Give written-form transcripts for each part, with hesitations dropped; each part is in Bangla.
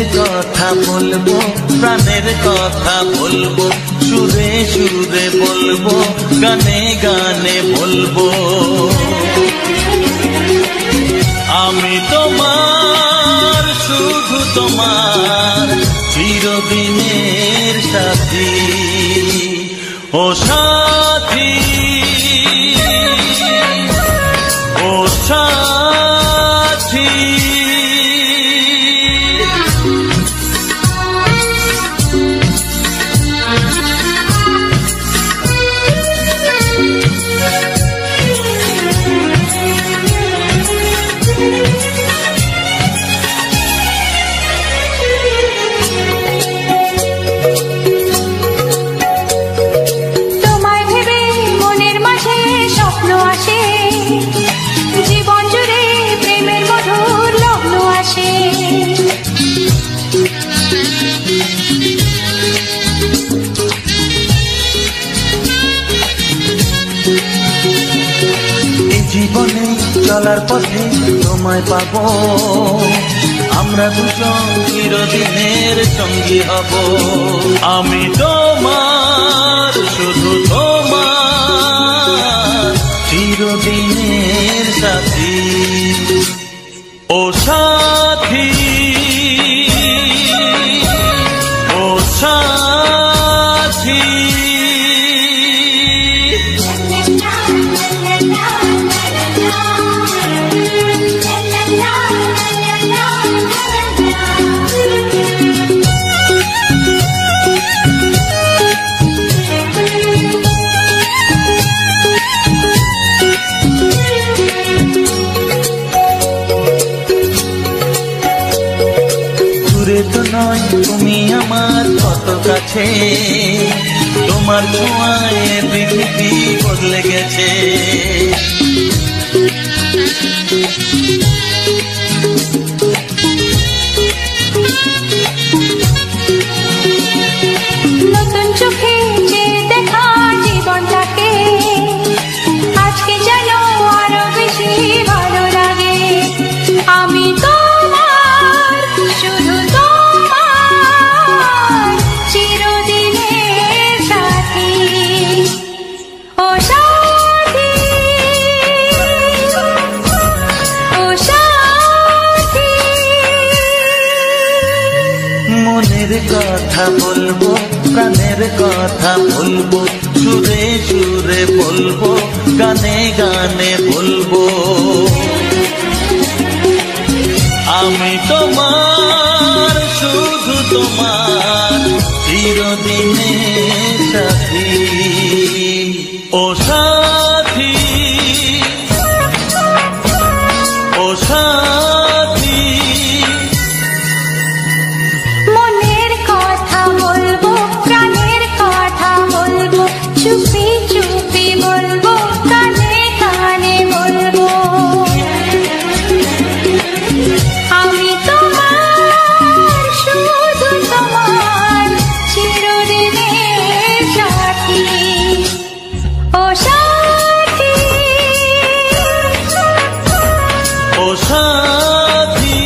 কথা বলবো, প্রাণের কথা বলবো, সুরে সুরে বলবো, গানে গানে বলবো। আমি তোমার, শুধু তোমার, চিরদিনের সাথী। ও সাথী, ও সাথী। জীবনে চলার পথে তোমায় পাবো, আমরা দুজন চিরদিনের সঙ্গী হব। আমি তোমার, শুধু তোমার, চিরদিনের সাথী। ও সাথী, ও সাথী। তো নয় তুমি আমার কত কাছে, তোমার ছোঁয়ায় পৃথিবী বদলে গেছে। নতুন চোখে যে দেখা জীবনটাকে আজকে যেন আরো বেশি ভালো লাগে। আমি তোমার, শুধু তোমার, চিরদিনের সাথী। ও সাথী, ও সাথী। মনের কথা বলবো, প্রাণের কথা বলবো, সুরে সুরে বলবো, গানে গানে বলবো। আমি তোমার, শুধু তোমার, চিরদিনের সাথী। ও সাথী, ও সাথী। মনের কথা বলবো, প্রাণের কথা বলবো, চুপি চুপি বলবো, কানে কানে বলবো। আমি তোমার, শুধু তোমার, চিরদিনের সাথী। ও সাথী, ও সাথী।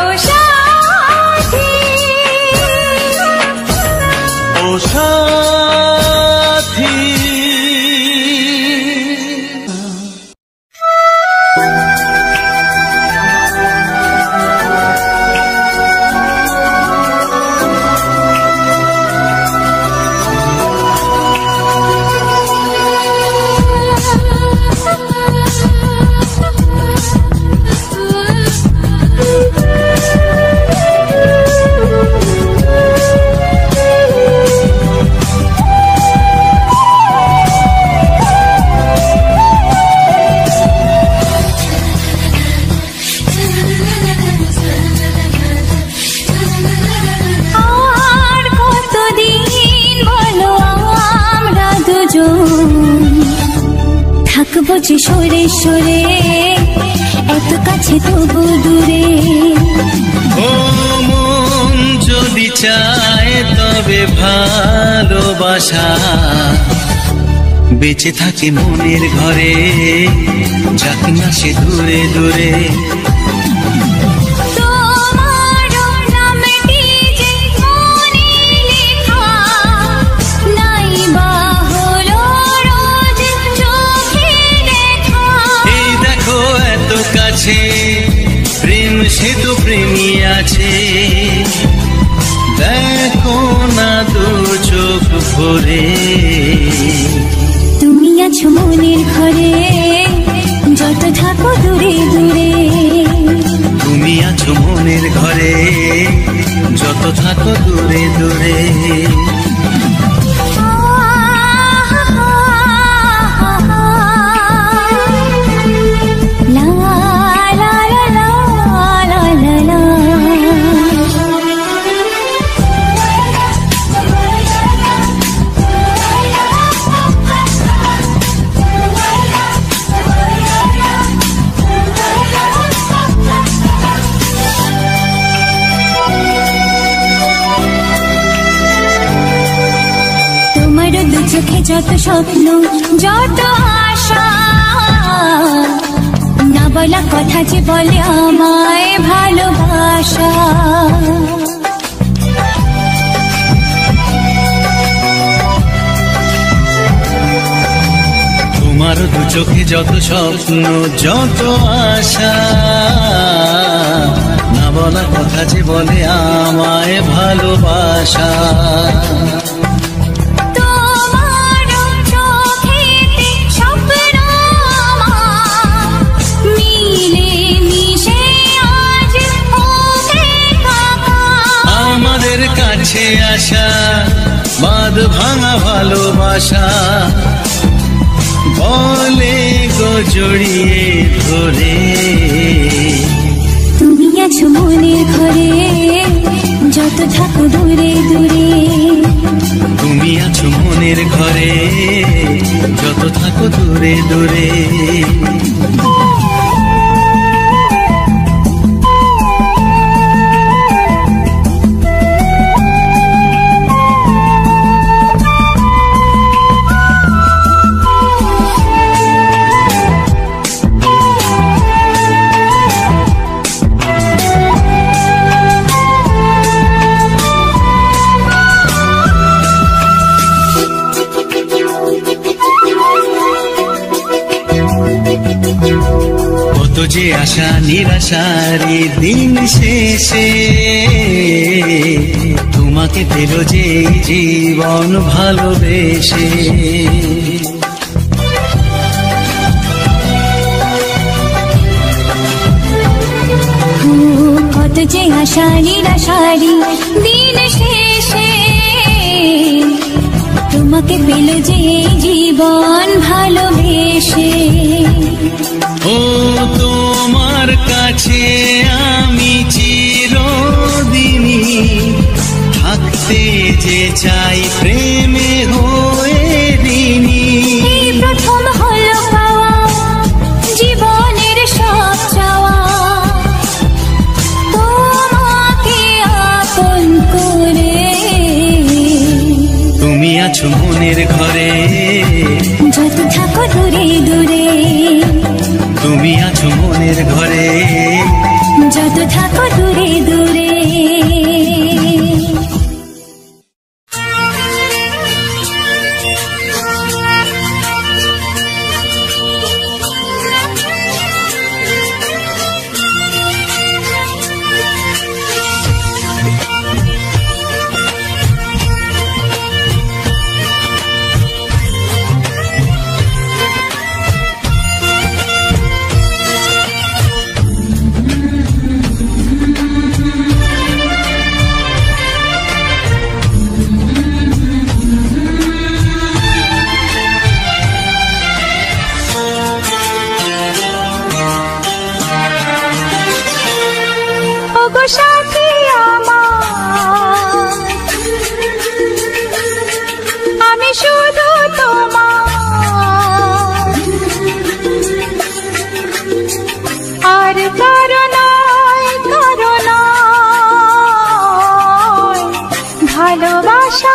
ও সাথী, ও সাথী। আর কতদিন বলো আমরা দুজন থাকবো যে সরে সরে, এত কাছে তবু দূরে। ও মন যদি চায় তবে ভালোবাসা বেঁচে থাকে মনের ঘরে, যাক না সে দূরে দূরে। করে। তুমি আছো মনের ঘরে, যত থাকো দূরে দূরে। তুমি আছো মনের ঘরে, যত থাকো দূরে দূরে। চোখে যত স্বপ্ন, যত আশা, না বলা কথা যে বলে আমায় ভালোবাসা। তোমার দু চোখে যত স্বপ্ন, যত আশা, না বলা কথা যে বলে আমায় ভালোবাসা। কাছে আসা বাঁধ ভাঙা ভালোবাসা, বলে গো জড়িয়ে ধরে। তুমি আছো মনের ঘরে, যত থাকো দূরে দূরে। তুমি আছো মনের ঘরে, যত থাকো দূরে দূরে। কত যে আশা নিরাশারি দিন শেষে, তোমাকে পেল যে জীবন ভালোবেসে। কত যে আশা নিরাশারি দিন শেষে, তোমাকে পেল যে জীবন ভালোবেসে। ও তোমার কাছে আমি চিরদিনই থাকতে যে চাই প্রেমে হয়ে ঋণী। প্রথম হলো পাওয়া জীবনের সব চাওয়া, তোমাকে আপন করে। তুমি আছো মনের ঘরে, যত থাকো দূরে দূরে। তুমি আছো মনের ঘরে, যত থাকো দূরে দূরে। সাথী আমার, আমি শুধু তোমার, আর কারো নয়, কারো নয়। ভালোবাসা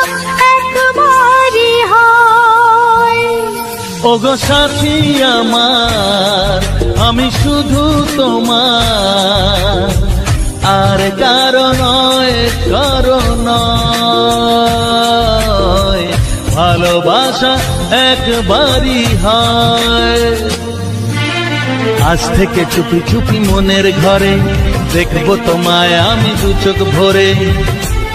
একবারই হয়। ওগো সাথী আমার, আমি শুধু তোমার, আর কারো নয়, কারো নয়। ভালোবাসা একবারই হয়। আজ থেকে চুপি চুপি মনের ঘরে দেখবো তোমায় আমি দু চোখ ভরে।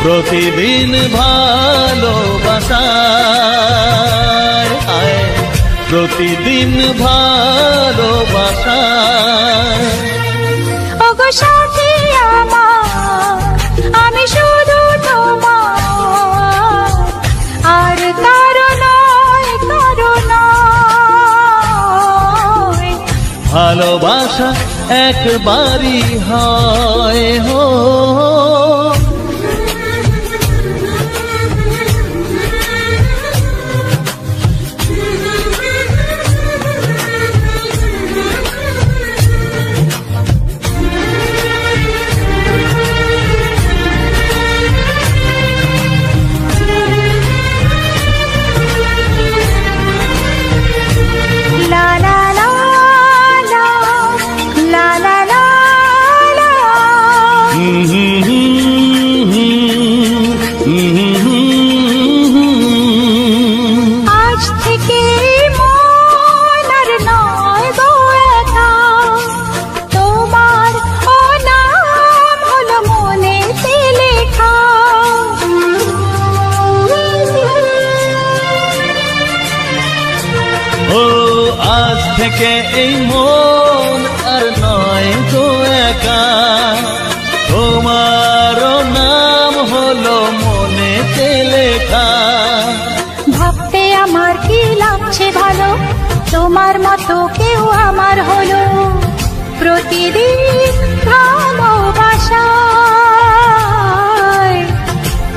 প্রতিদিন ভালোবাসায়, প্রতিদিন ভালোবাসায়। ওগো সাথী আমার, আমি শুধু তোমার, আর কারো নয়, কারো নয়। ভালোবাসা একবারই হয় হো, আজ থেকে মন আর নয় গো একা, তোমার ও নাম হলো মনেতে লেখা। ও আজ থেকে এই মন আর নয় গো একা, তোমার নাম হলো মনেতে লেখা। ভাবতে আমার কি লাগছে ভালো, তোমার মতো কেউ আমার হলো। প্রতিদিন ভালোবাসায়,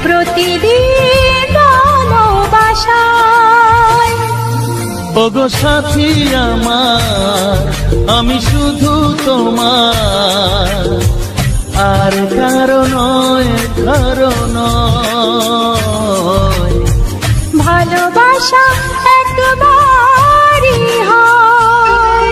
প্রতিদিন ভালোবাসায়। ওগো সাথী আমার, আমি শুধু তোমার, আর কারো নয়, কারো নয়। ভালোবাসা একবারই হয়।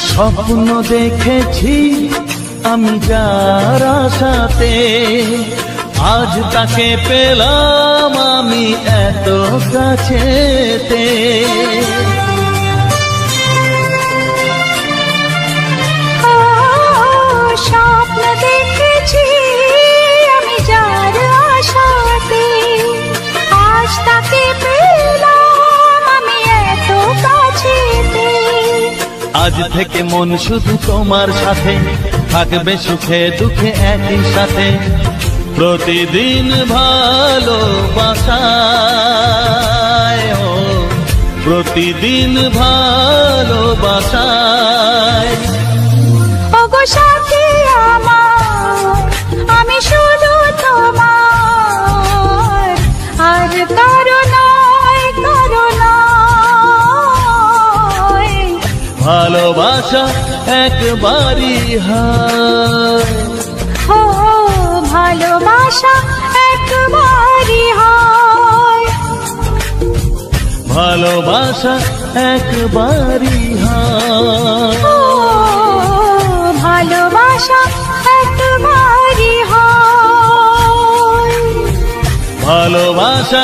স্বপ্ন দেখেছি আমি যার আশাতে, আজ তাকে পেলাম আমি এত কাছেতে। স্বপ্ন দেখেছি আমি যার আশাতে, আজ তাকে পেলাম আমি এত কাছেতে। আজ থেকে মন শুধু তোমার সাথে, থাকবে সুখে দুঃখে একই সাথে। প্রতিদিন ভালোবাসায়, ও প্রতিদিন ভালোবাসায়। ওগো সাথী আমার, আমি শুধু তোমার, আর কারো নয়, কারো নয়। ভালোবাসা একবারই হয়, ও ভালোবাসা একবারই হয়। ভালোবাসা একবারই হয়, ও ভালোবাসা একবারই হয়। ভালোবাসা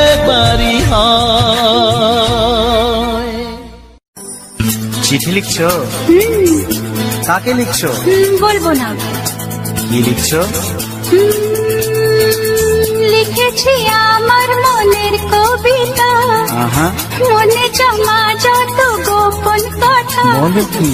একবারই হয়। চিঠি লিখছো? কাকে লিখছো? বলবো না। কি লিখছো? লিখেছি আমার মনের কবিতা, মনে জমা যত গোপন কথা। বলো কি?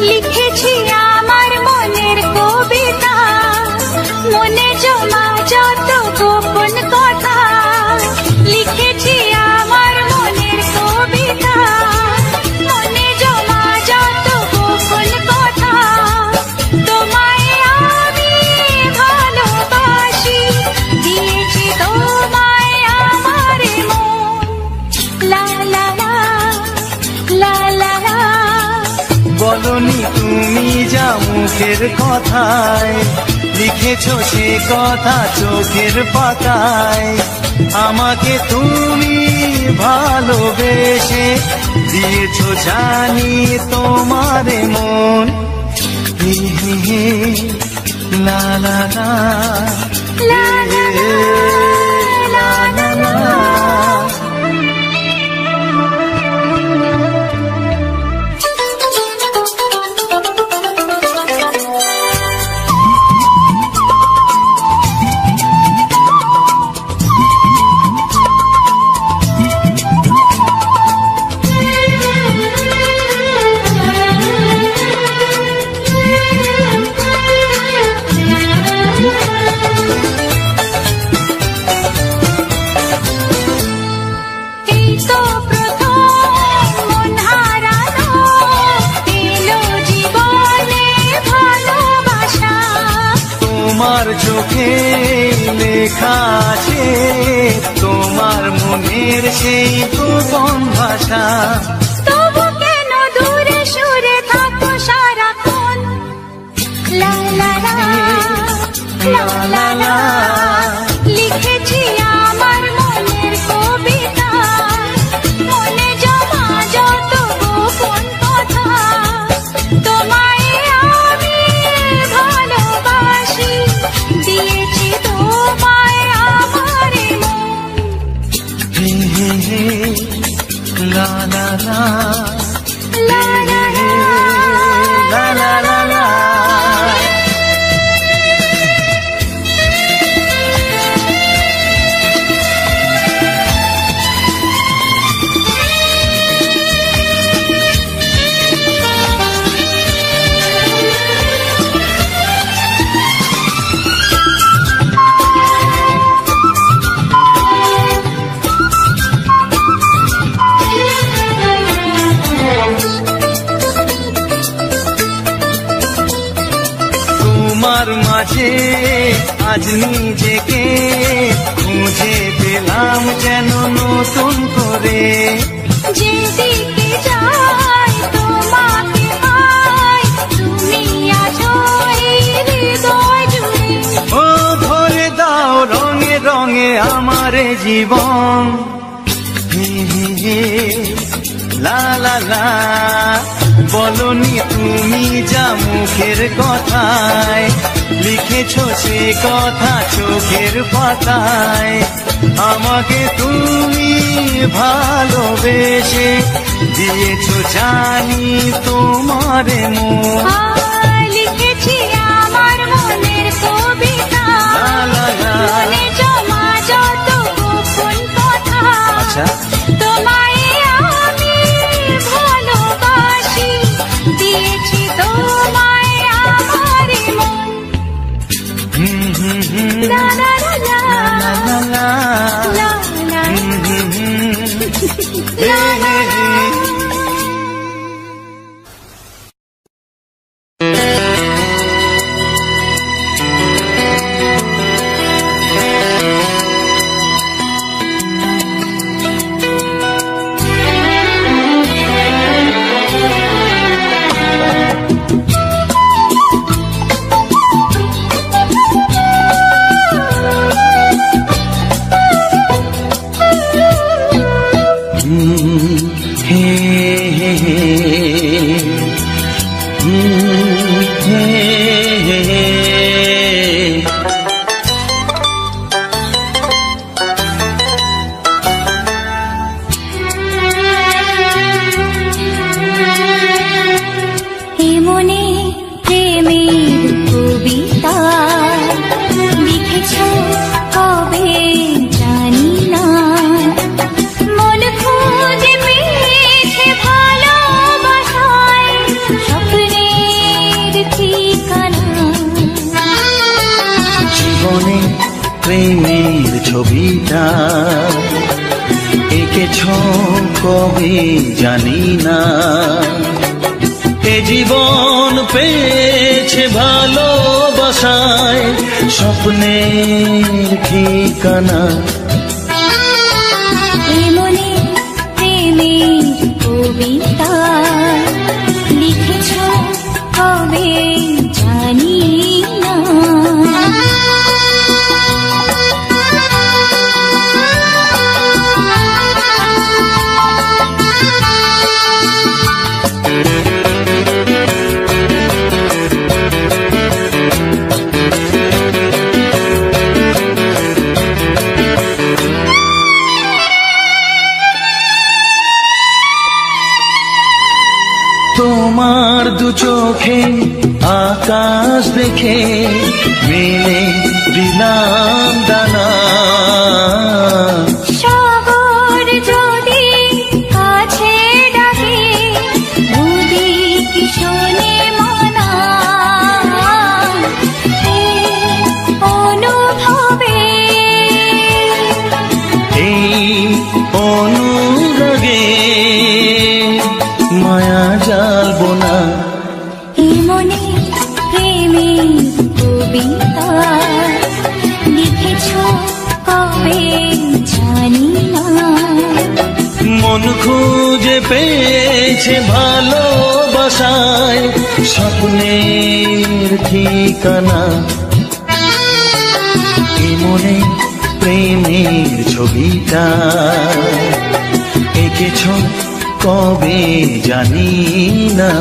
লিখেছি আমার মনের কবিতা, মনে জমা যত গোপন কথা। লিখেছি আমার মনের কবিতা, মনে জমা যত তুমি যা মুখের কথায় লিখেছো সে কথা চোখের পাতায়। আমাকে তুমি ভালোবেসে দিয়েছো জানি তোমার মন। হে হে হে লা লা লা লা লা লা লা লা। তোমার চোখে লেখা আছে তোমার মনের সেই গোপন ভাষা। তবু কেন দূরে সরে থাকো সারাক্ষণ? লা লা লা লা লা লা। লিখেছি আমার মনের কবিতা, মনে জমা যত গোপন কথা। তোমায় আমি ভালোবাসি, দিয়েছি তোমায় আমার মন। হে হে হে লা লা লা লা লা লা লা লা লা লা। তোমার মাঝে আজ নিজেকে খুঁজে পেলাম যেন নতুন করে। যেদিকে যাই তোমাকে পাই, তুমি আছো এই হৃদয় জুড়ে। ও ভরে দাও রঙে রঙে আমার জীবন। হে হে হে লা লা লা। বলনি তুমি যা মুখের কথায় লিখেছো সে কথা চোখের পাতায়। আমাকে তুমি ভালোবেসে দিয়েছো জানি তোমার মন। লিখেছি আমার মনের কবিতা, লা লা লা। মনে জমা যত গোপন কথা। আচ্ছা তোমায় আমি ভালোবাসি, দিয়েছি তোমায় আমার মন। হুম হুম হুম লা লা লা লা লা লা লা লা হুম হুম হুম লা লা লা। এমনি প্রেমের কবিতা লিখেছ কবে জানি না। মন খুঁজে পেয়েছে ভালোবাসায় স্বপ্নের ঠিকানা। জীবনে প্রেমের ছবিটা এঁকেছ কবে জানি না। এ জীবন পেয়েছে ভালোবাসায় স্বপ্নের ঠিকানা। এমনি প্রেমের কবিতা লিখেছ কবে তোমার দু চোখে আকাশ দেখে মেলে দিলাম দানা। সাগর যদি কাছে ডাকে নদী কি শোনে মনা, অনুভবে এই অনুরাগে মায়া জালবো না। এই মনে প্রেমের কবিতা লিখেছ কবে জানি না। মন খুঁজে পেয়েছে ভালোবাসায় স্বপ্নের ঠিকানা। এই মনে প্রেমের ছবিটা এঁকেছ কবে জানি না।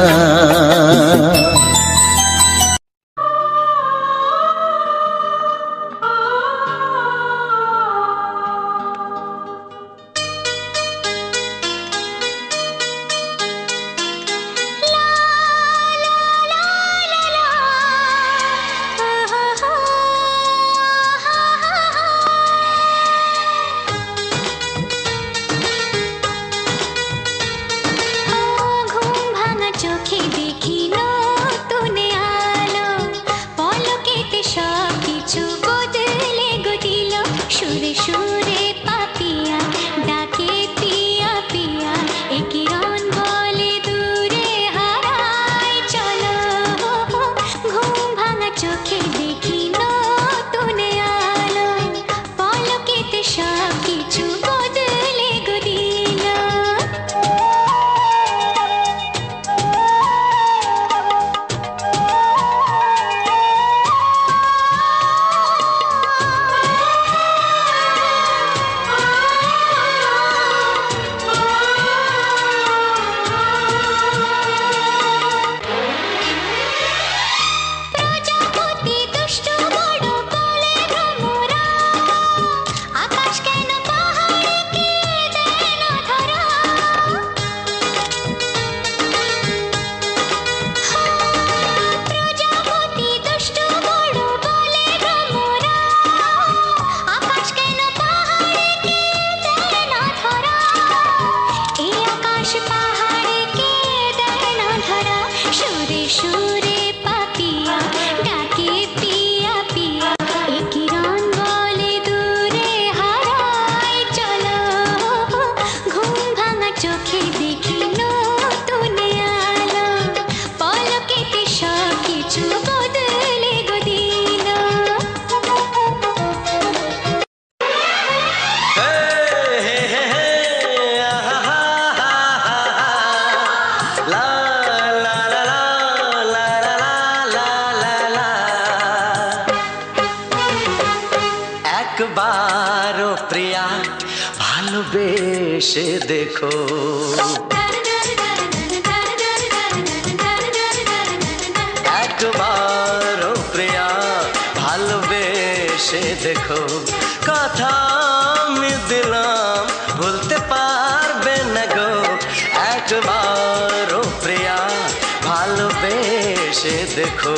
একবারও প্রিয়া ভালোবেসে দেখো, একবারও প্রিয়া ভালোবেসে দেখো। কথা আমি দিলাম ভুলতে পারবে না গো, একবারও প্রিয়া ভালোবেসে দেখো।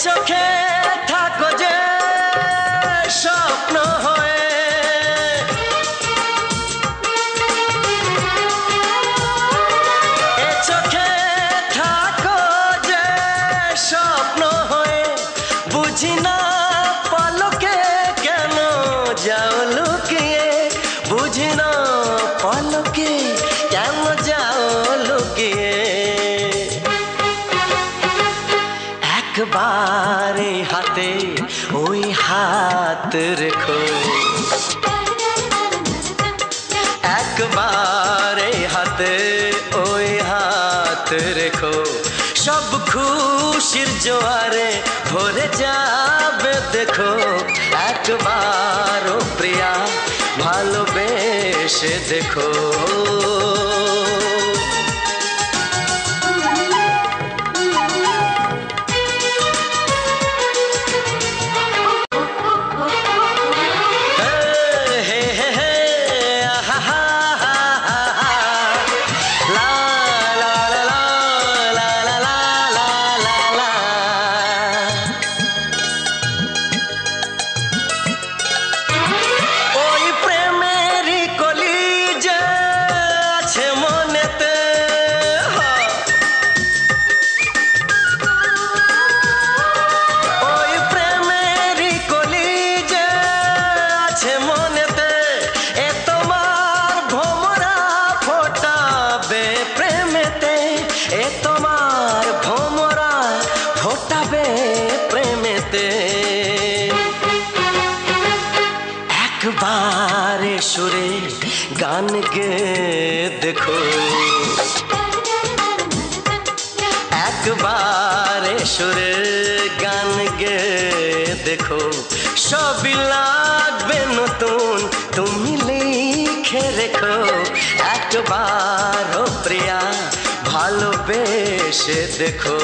চোখে থাকো যে স্বপ্ন হয়ে, এ চোখে থাকো যে স্বপ্ন হয়ে, বুঝি না পলকে কেন যাও লুকিয়ে, বুঝি না পলকে কেন যাও লুকিয়ে। একবার হাতে ওই হাত রেখো, একবার হাতে ওই হাত রেখো, সব খুশির জোয়ারে ভরে যাবে দেখো, এসে দেখো একবারে সুরে গান গে দেখো একবারে সুরে গান গে দেখো সবই লাগবে নতুন তুমি লিখে রেখো একবার ও প্রিয়া ভালোবেসে দেখো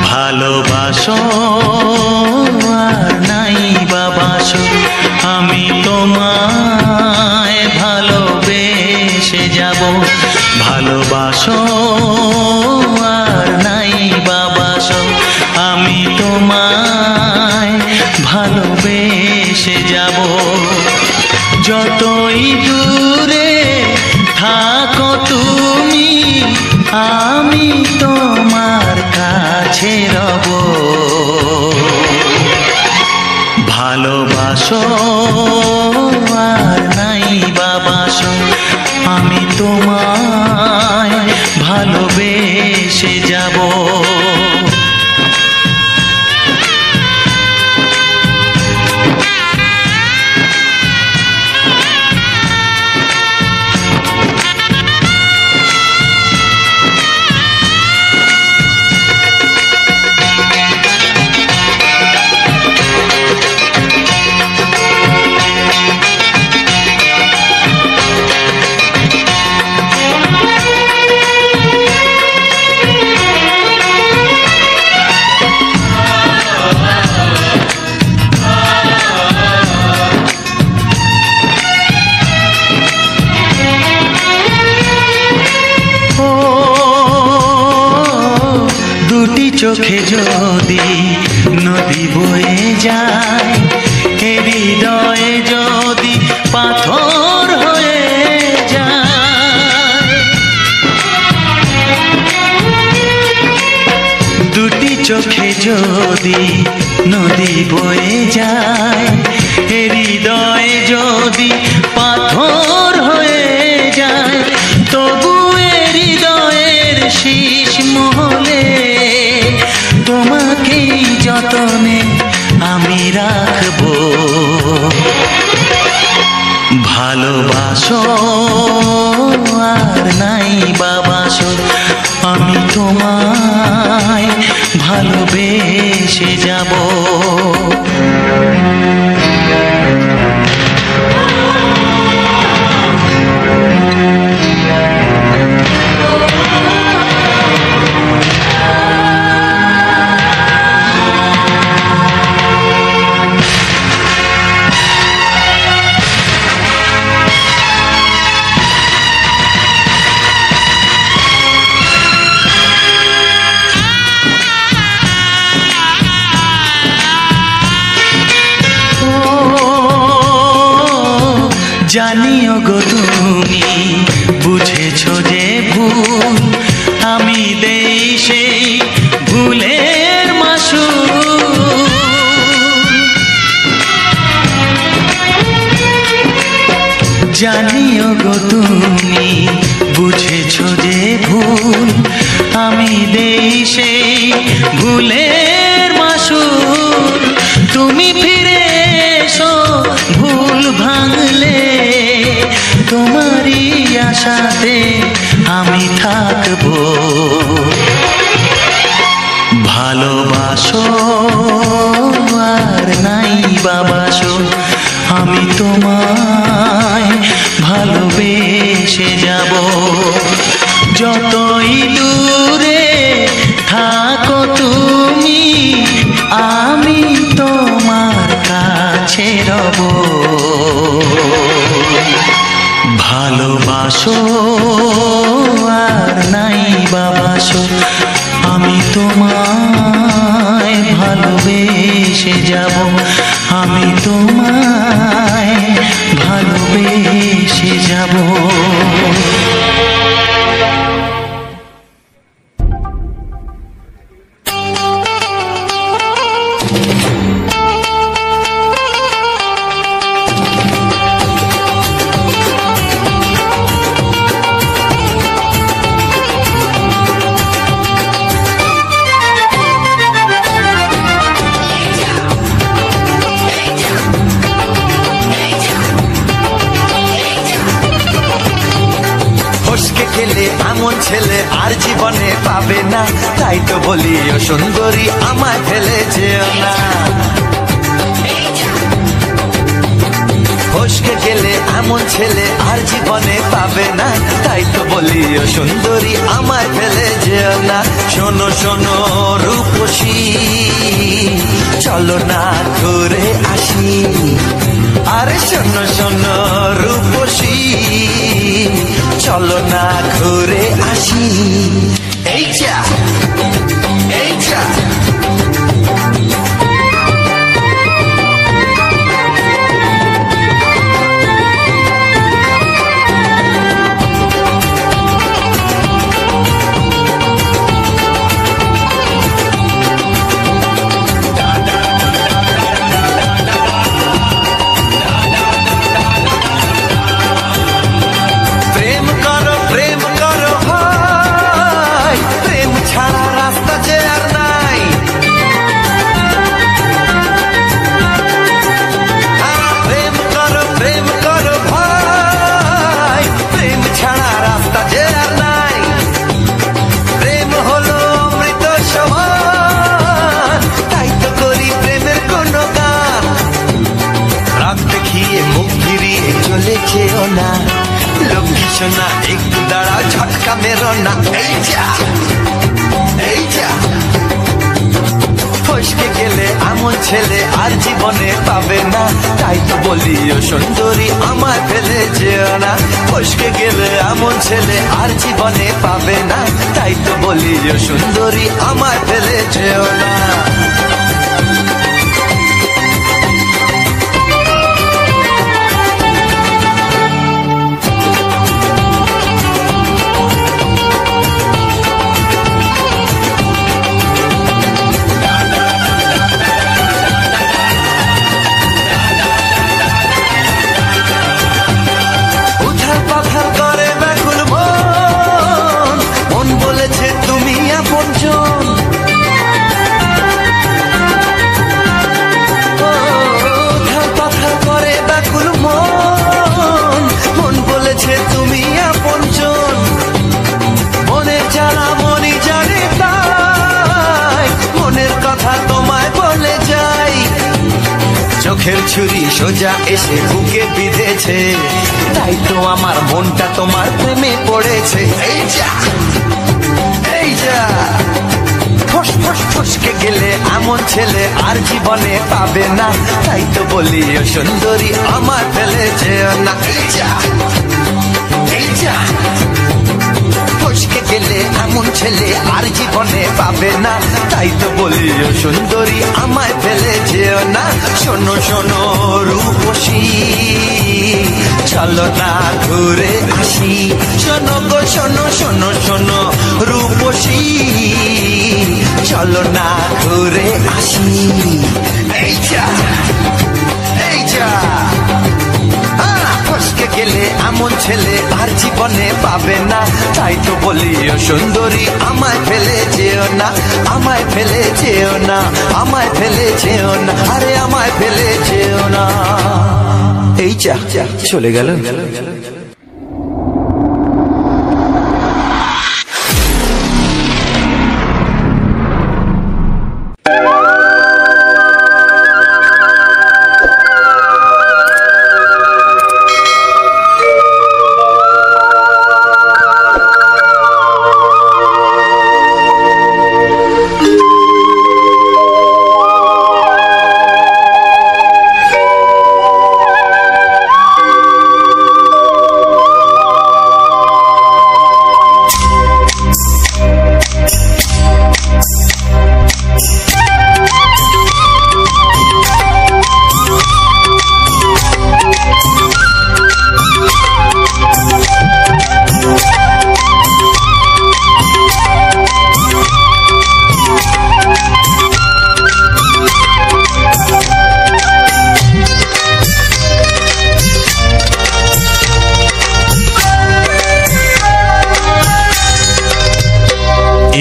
ভালোবাসো আর নাই বাবাসো আমি তোমায় ভালোবেসে যাব ভালোবাসো আর নাই বাবাসো আমি তোমায় ভালোবেসে যাব যতই দূরে থাকো তুমি আমি তোমার কাছে রব ভালোবাসো আর নাই বাবাসো আমি তোমায় ভালোবেসে যাব চোখে যদি নদী বয়ে যায় হৃদয়ে যদি পাথর হয়ে যায় দুটি চোখে যদি নদী বয়ে যায় হৃদয়ে যদি পাথর হয়ে যায় তবু হৃদয়ের শীষ মহলে তোমাকেই যতনে আমি রাখবো ভালোবাসো আর নাই বাবাসো আমি তোমায় ভালোবেসে যাব জানিও গো তুমি বুঝেছো যে ভুল আমি দেই সেই ভুলের মাসুল গো তুমি বুঝেছো যে ভুল আমি দেই সেই ভুলের মাসুল তুমি ফিরে এসো ভুল ভাঙলে তোমারই আশাতে আমি থাকবো ভালোবাসো আর নাই বাবাসো আমি তোমায় ভালোবেসে যাব যতই দূরে থাকো তুমি আমি তোমার কাছে রব ভালোবাসো আর নাই বাবাসো আমি তোমায় ভালোবেসে যাব আমি তোমায় ভালোবেসে যাব এমন ছেলে আর জীবনে পাবে না তাই তো বলি ও সুন্দরী আমায় ফেলে যেও না ফসকে গেলে এমন ছেলে আর জীবনে পাবে না তাই তো বলি ও সুন্দরী আমায় ফেলে যেও না শোনো শোনো রূপসী চলো না ঘুরে আসি আরে শোনো শোনো রূপসী চলো না ঘুরে আসি এই যা এই যা লক্ষ্মী সোনা একটু দাঁড়া ঝটকা মেরো না এই যা এই যা ফসকে গেলে এমন ছেলে আর জীবনে পাবে না তাই তো বলি ও সুন্দরী আমায় ফেলে যেও না ফসকে গেলে এমন ছেলে আর জীবনে পাবে না তাই তো বলি ও সুন্দরী আমায় ফেলে যেও না চোখের ছুরি সোজা এসে বুকে বিঁধেছে তাই তো আমার মনটা তোমার প্রেমে পড়েছে এই যা এই যা ফস ফস ফসকে গেলে এমন ছেলে আর জীবনে পাবে না তাই তো বলি ও সুন্দরী আমার ফেলে যেও না এই যা এই যা ফসকে গেলে এমন ছেলে আর জীবনে পাবে না তাই তো বলি ও সুন্দরী আমায় ফেলে যেও না শোনো শোনো রূপসী চলো না ঘুরে আসি শোনো গো শোনো শোনো শোনো রূপসী চলো না ঘুরে আসি এই যা ফসকে গেলে এমন ছেলে আর জীবনে পাবে না। তাই তো বলি ও সুন্দরী আমায় ফেলে যেও না, আমায় ফেলে যেও না, আমায় ফেলে যেও না, আরে আমায় ফেলে যেও না। এই যা চলে গেল।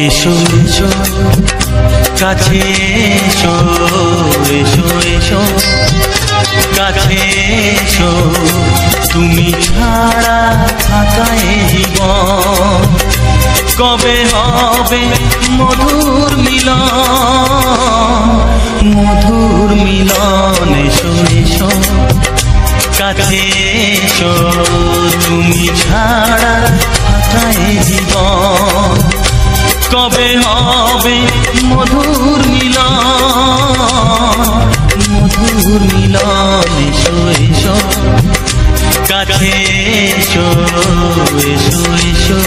এসো এসো কাছে এসো, এসো এসো কাছে এসো, তুমি ছাড়া থাকা এ জীবন কবে হবে মধুর মিলন, মধুর মিলন। এসো এসো কাছে এসো, তুমি ছাড়া থাকা এ জীবন কবে হবে মধুর মিলন, মধুর মিলন। এসো এসো কাছে এসো, এসো এসো।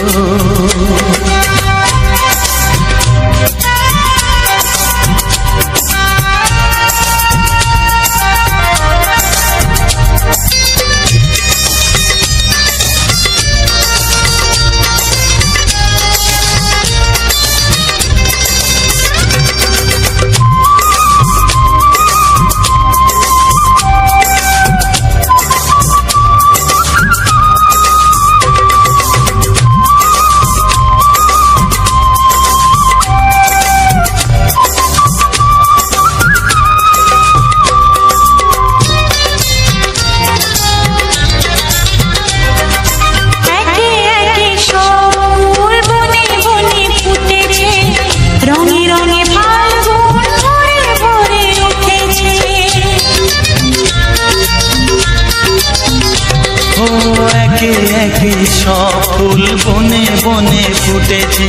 সব ফুল বনে বনে ফুটেছে,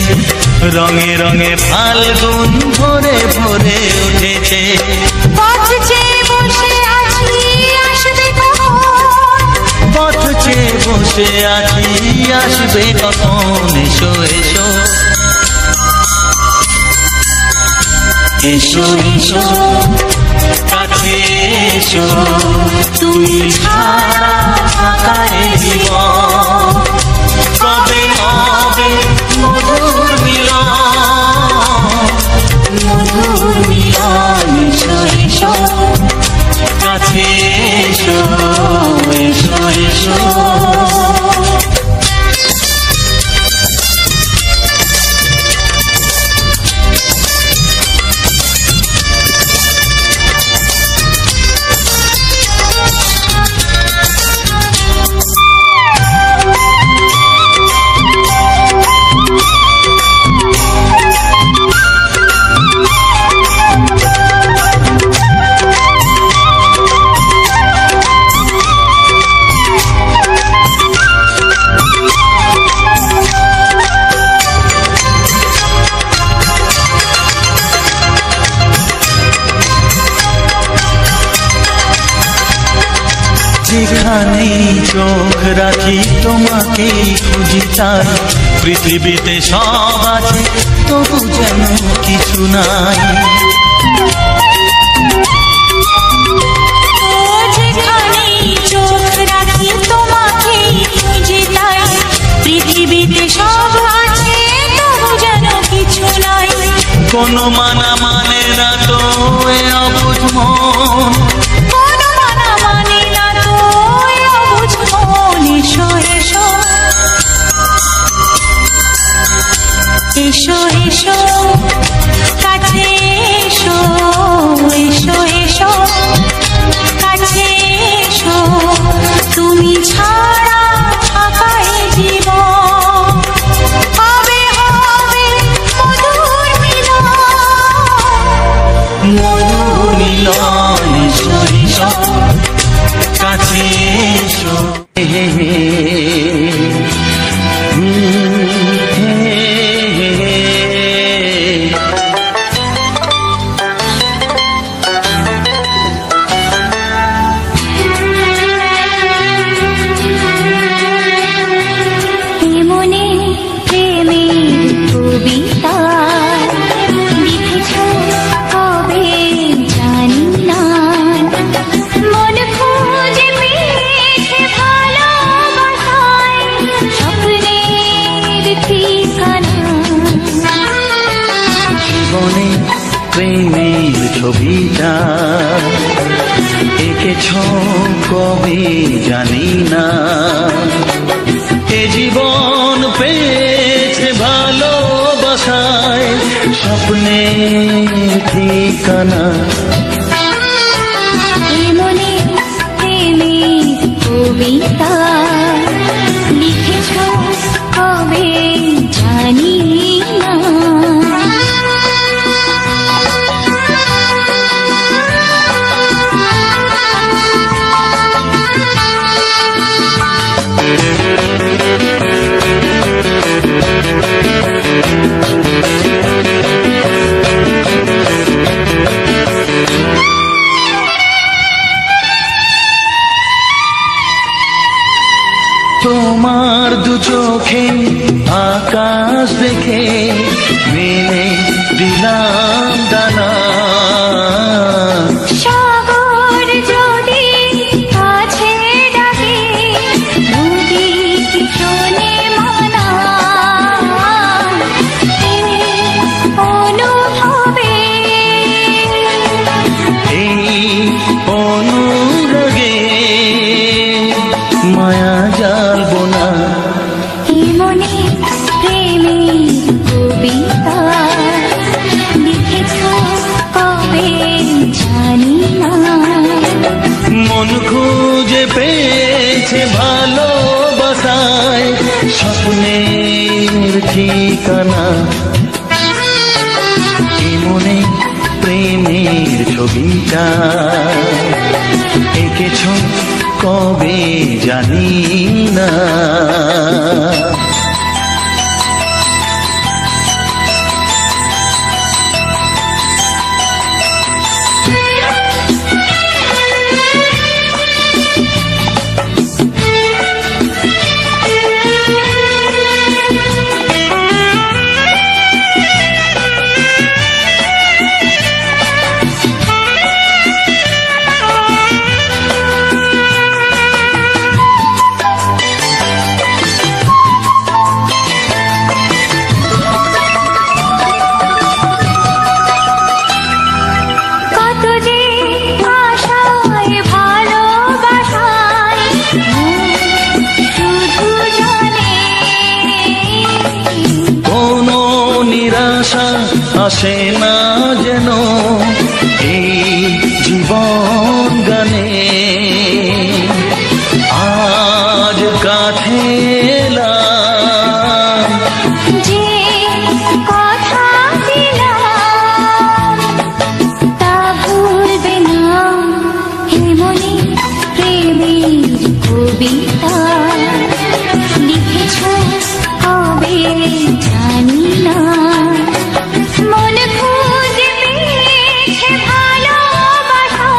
রঙে রঙে ফাল্গুন ভরে ভরে উঠেছে। পথ চেয়ে বসে আছি আসবে কখন, পথ চেয়ে বসে আছি আসবে কখন। এসো এসো এসো এসো কাছে এসো, তুমি ছাড়া থাকা এ জীবন কবে হবে মধুর মিলন, মধুর মিলন। এসো এসো কাছে এসো, এসো এসো। যেখানেই চোখ রাখি তোমাকেই খুঁজি, তাই পৃথিবীতে সব আছে তবু যেন কিছু নাই। যেখানেই চোখ রাখি তোমাকেই খুঁজি, তাই পৃথিবীতে সব আছে তবু যেন কিছু নাই। কোনো মানা মানে না তো এ অবুঝ মন, কোনো মানা মানে না তো এ অবুঝ মন। এসো এসো কাছে এসো এসো এসো কাছে এসো তুমি ছাড়া থাকাই জীবন হবে হবে মধুর মিলন মধুর মিলন এসো এসো কাছে এসো প্রেমের ছবিটা এঁকেছ কবে জানি না এ জীবন পেয়েছে ভালোবাসায় স্বপ্নের ঠিকানা মনে প্রেমের কবিতা লিখেছ কবে জানি না তোমার দু চোখে আকাশ দেখে মেলে দিলাম দানা সাগর যদি কাছে ডাকে নদী শোনে মানা অনুভবে এই অনুরাগে মায়া জালবো না মনে প্রেমের কবিতা লিখেছ কবে জানি না মন খুঁজে পেয়েছে ভালোবাসায় স্বপ্নের ঠিকানা এ মনে প্রেমের ছবিটা এঁকেছ কবে জানি না আসে না যেন এই জীবন গানে আজ কাছে এলাম যে কথা দিলাম তা ভুলবে না হে মনে প্রেমের কবিতা লিখেছ কবে জানি না মন খুঁজে পেয়েছে ভালোবাসা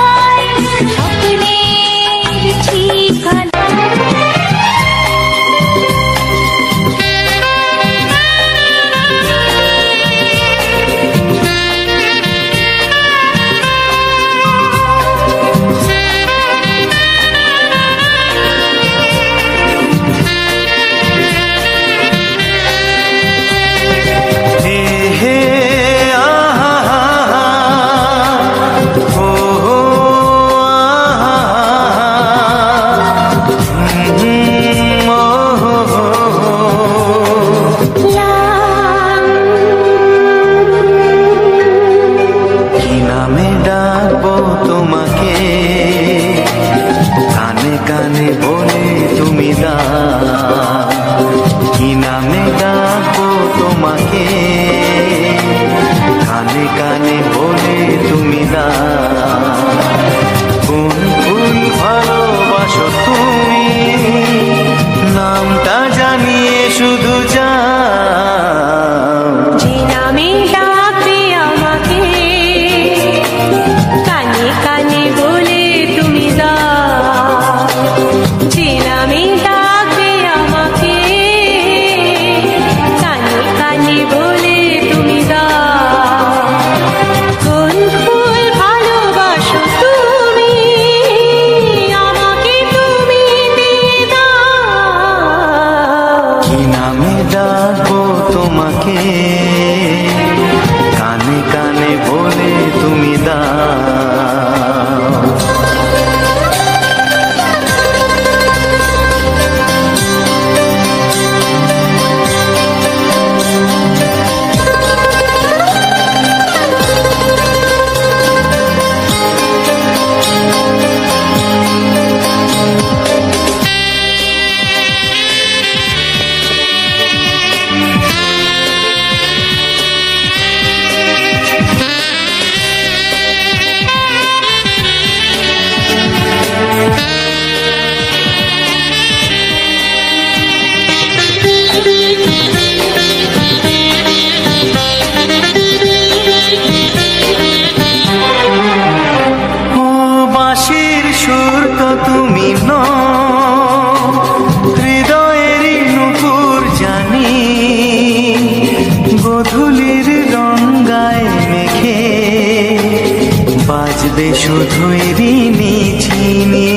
ডাকবো তোমাকে, কানে কানে বলে তুমি দাও কোন ফুল ভালোবাসো তুমি, নামটা জানিয়ে শুধু যাও। যে নামে ডাকবে আমাকে, কানে কানে বলে তুমি দাও। যে নামে ডাকবে আমাকে, কানে কানে বলে তুমি দাও। কোন ফুল ভালোবাসো তুমি, আমাকে তুমি দিয়ে দাও। কি নামে ডাকবো তোমাকে, কানে কানে বলে তুমি দাও। বাঁশির সুর তো তুমি নও, হৃদয়েরই নুপুর জানি, গোধূলির রঙায় মেখে বাজবে শুধুই ঋণী ঝিনি।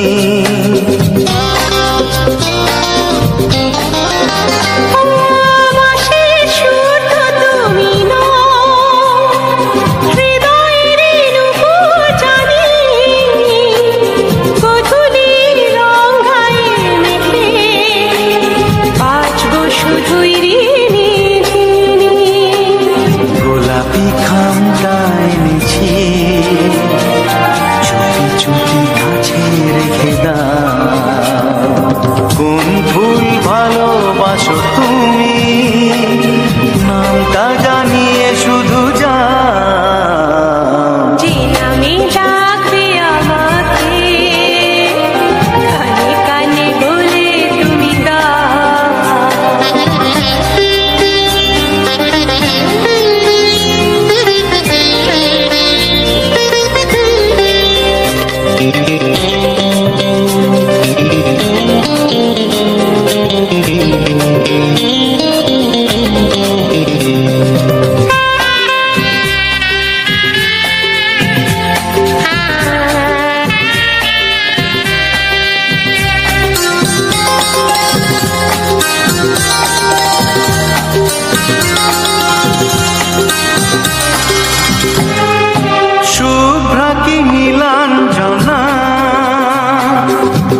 বাঁশির সুর তো তুমি নও, হৃদয়ের নুপুর জানি, গোধূলির রঙায় মেখে বাজবো শুধুই ঋণী ঝিনি। গোলাপি খামটা এনেছি, চুপি চুপি কাছে রেখে দাও। কোন ফুল ভালোবাসো তুমি, নামটা জানিয়ে শুধু যাও। যে নামে ডাকবে আমাকে, কানে কানে বলে তুমি শুভ্রা কি নীলাঞ্জনা,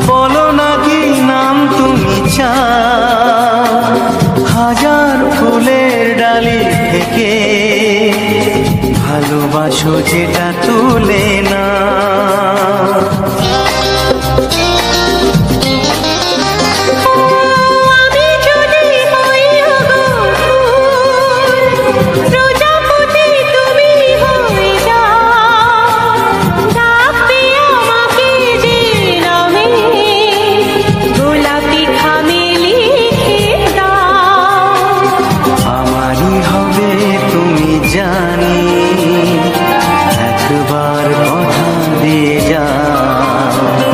বলো না কি নাম তুমি চাও। হাজার ফুলের ডালি থেকে ভালোবাসো যেটা তুলে না। আমি যদি হই প্রজাপতি, তুমি হয়ে যাও। ডাকবে আমাকে যে নামে, গোলাপি খামে লিখে দাও। আমারই হবে তুমি জানি, একবার কথা দিয়ে যাও।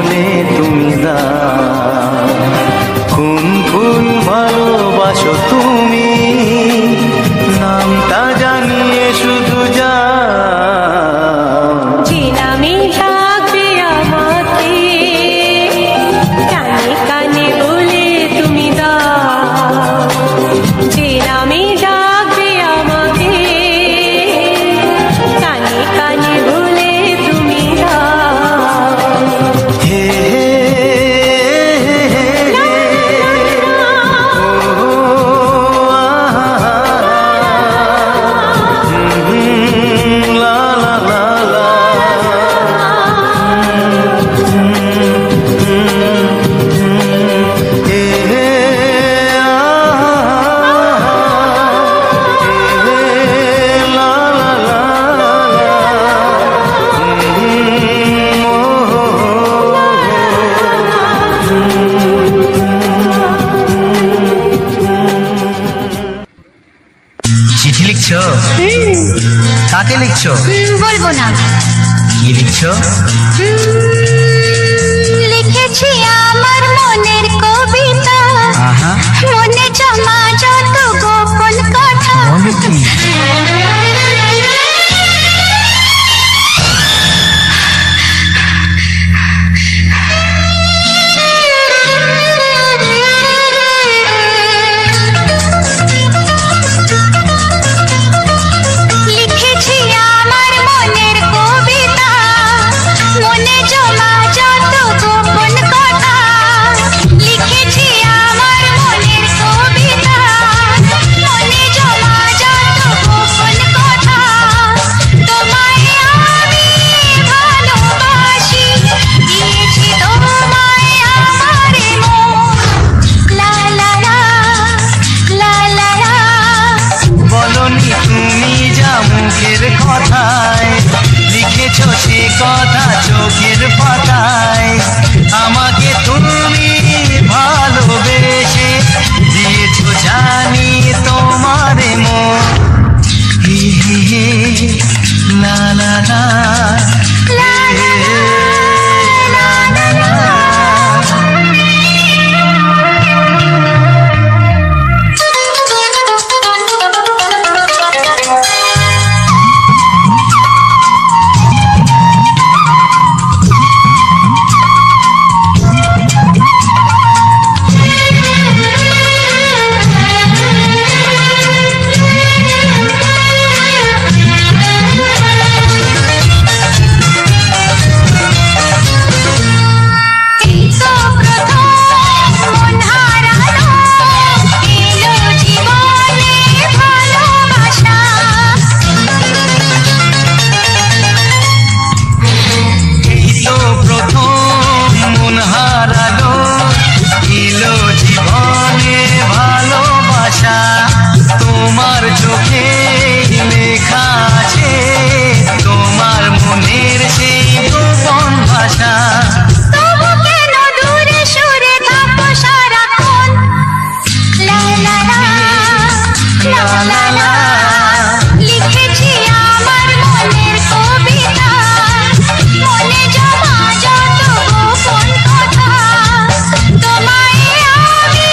বলে তুমি দাও, কোন ফুল ভালোবাসো তুমি, নামটা জানিয়ে শুধু যাও। যে নামে ডাকবে আমাকে, কানে কানে বলে তুমি দাও। যে নামে ডাকবে আমাকে, কানে কানে বলে তুমি দাও। হে চিঠি লিখছো? কাকে লিখছো? বলবো না। কি লিখছো? লিখেছি আমার মনের কবিতা, আহা, মনে জমা যত গোপন কথা। বলো কি? লিখেছি আমার মনের কবিতা, মনে জমা যত গোপন কথা। লিখেছি আমার মনের কবিতা, মনে জমা যত গোপন কথা। তোমায় আমি ভালোবাসি, দিয়েছি তোমায় আমার মন। লা লা লা, লা লা লা। বলনি তুমি যা মুখের কথায়, লিখেছো সে কথা চোখের পাতায়। আমাকে তুমি ভালোবেসে দিয়েছো জানি তোমার মন। হে হে হে, লা লা লা, লা লা লা। তোমার চোখে লেখা আছে তোমার মনের সেই গোপন ভাষা। তবু কেন দূরে সরে থাকো সারাক্ষণ? লা লা লা, লা লা লা। লিখেছি আমার মনের কবিতা, মনে জমা যত গোপন কথা। তোমায় আমি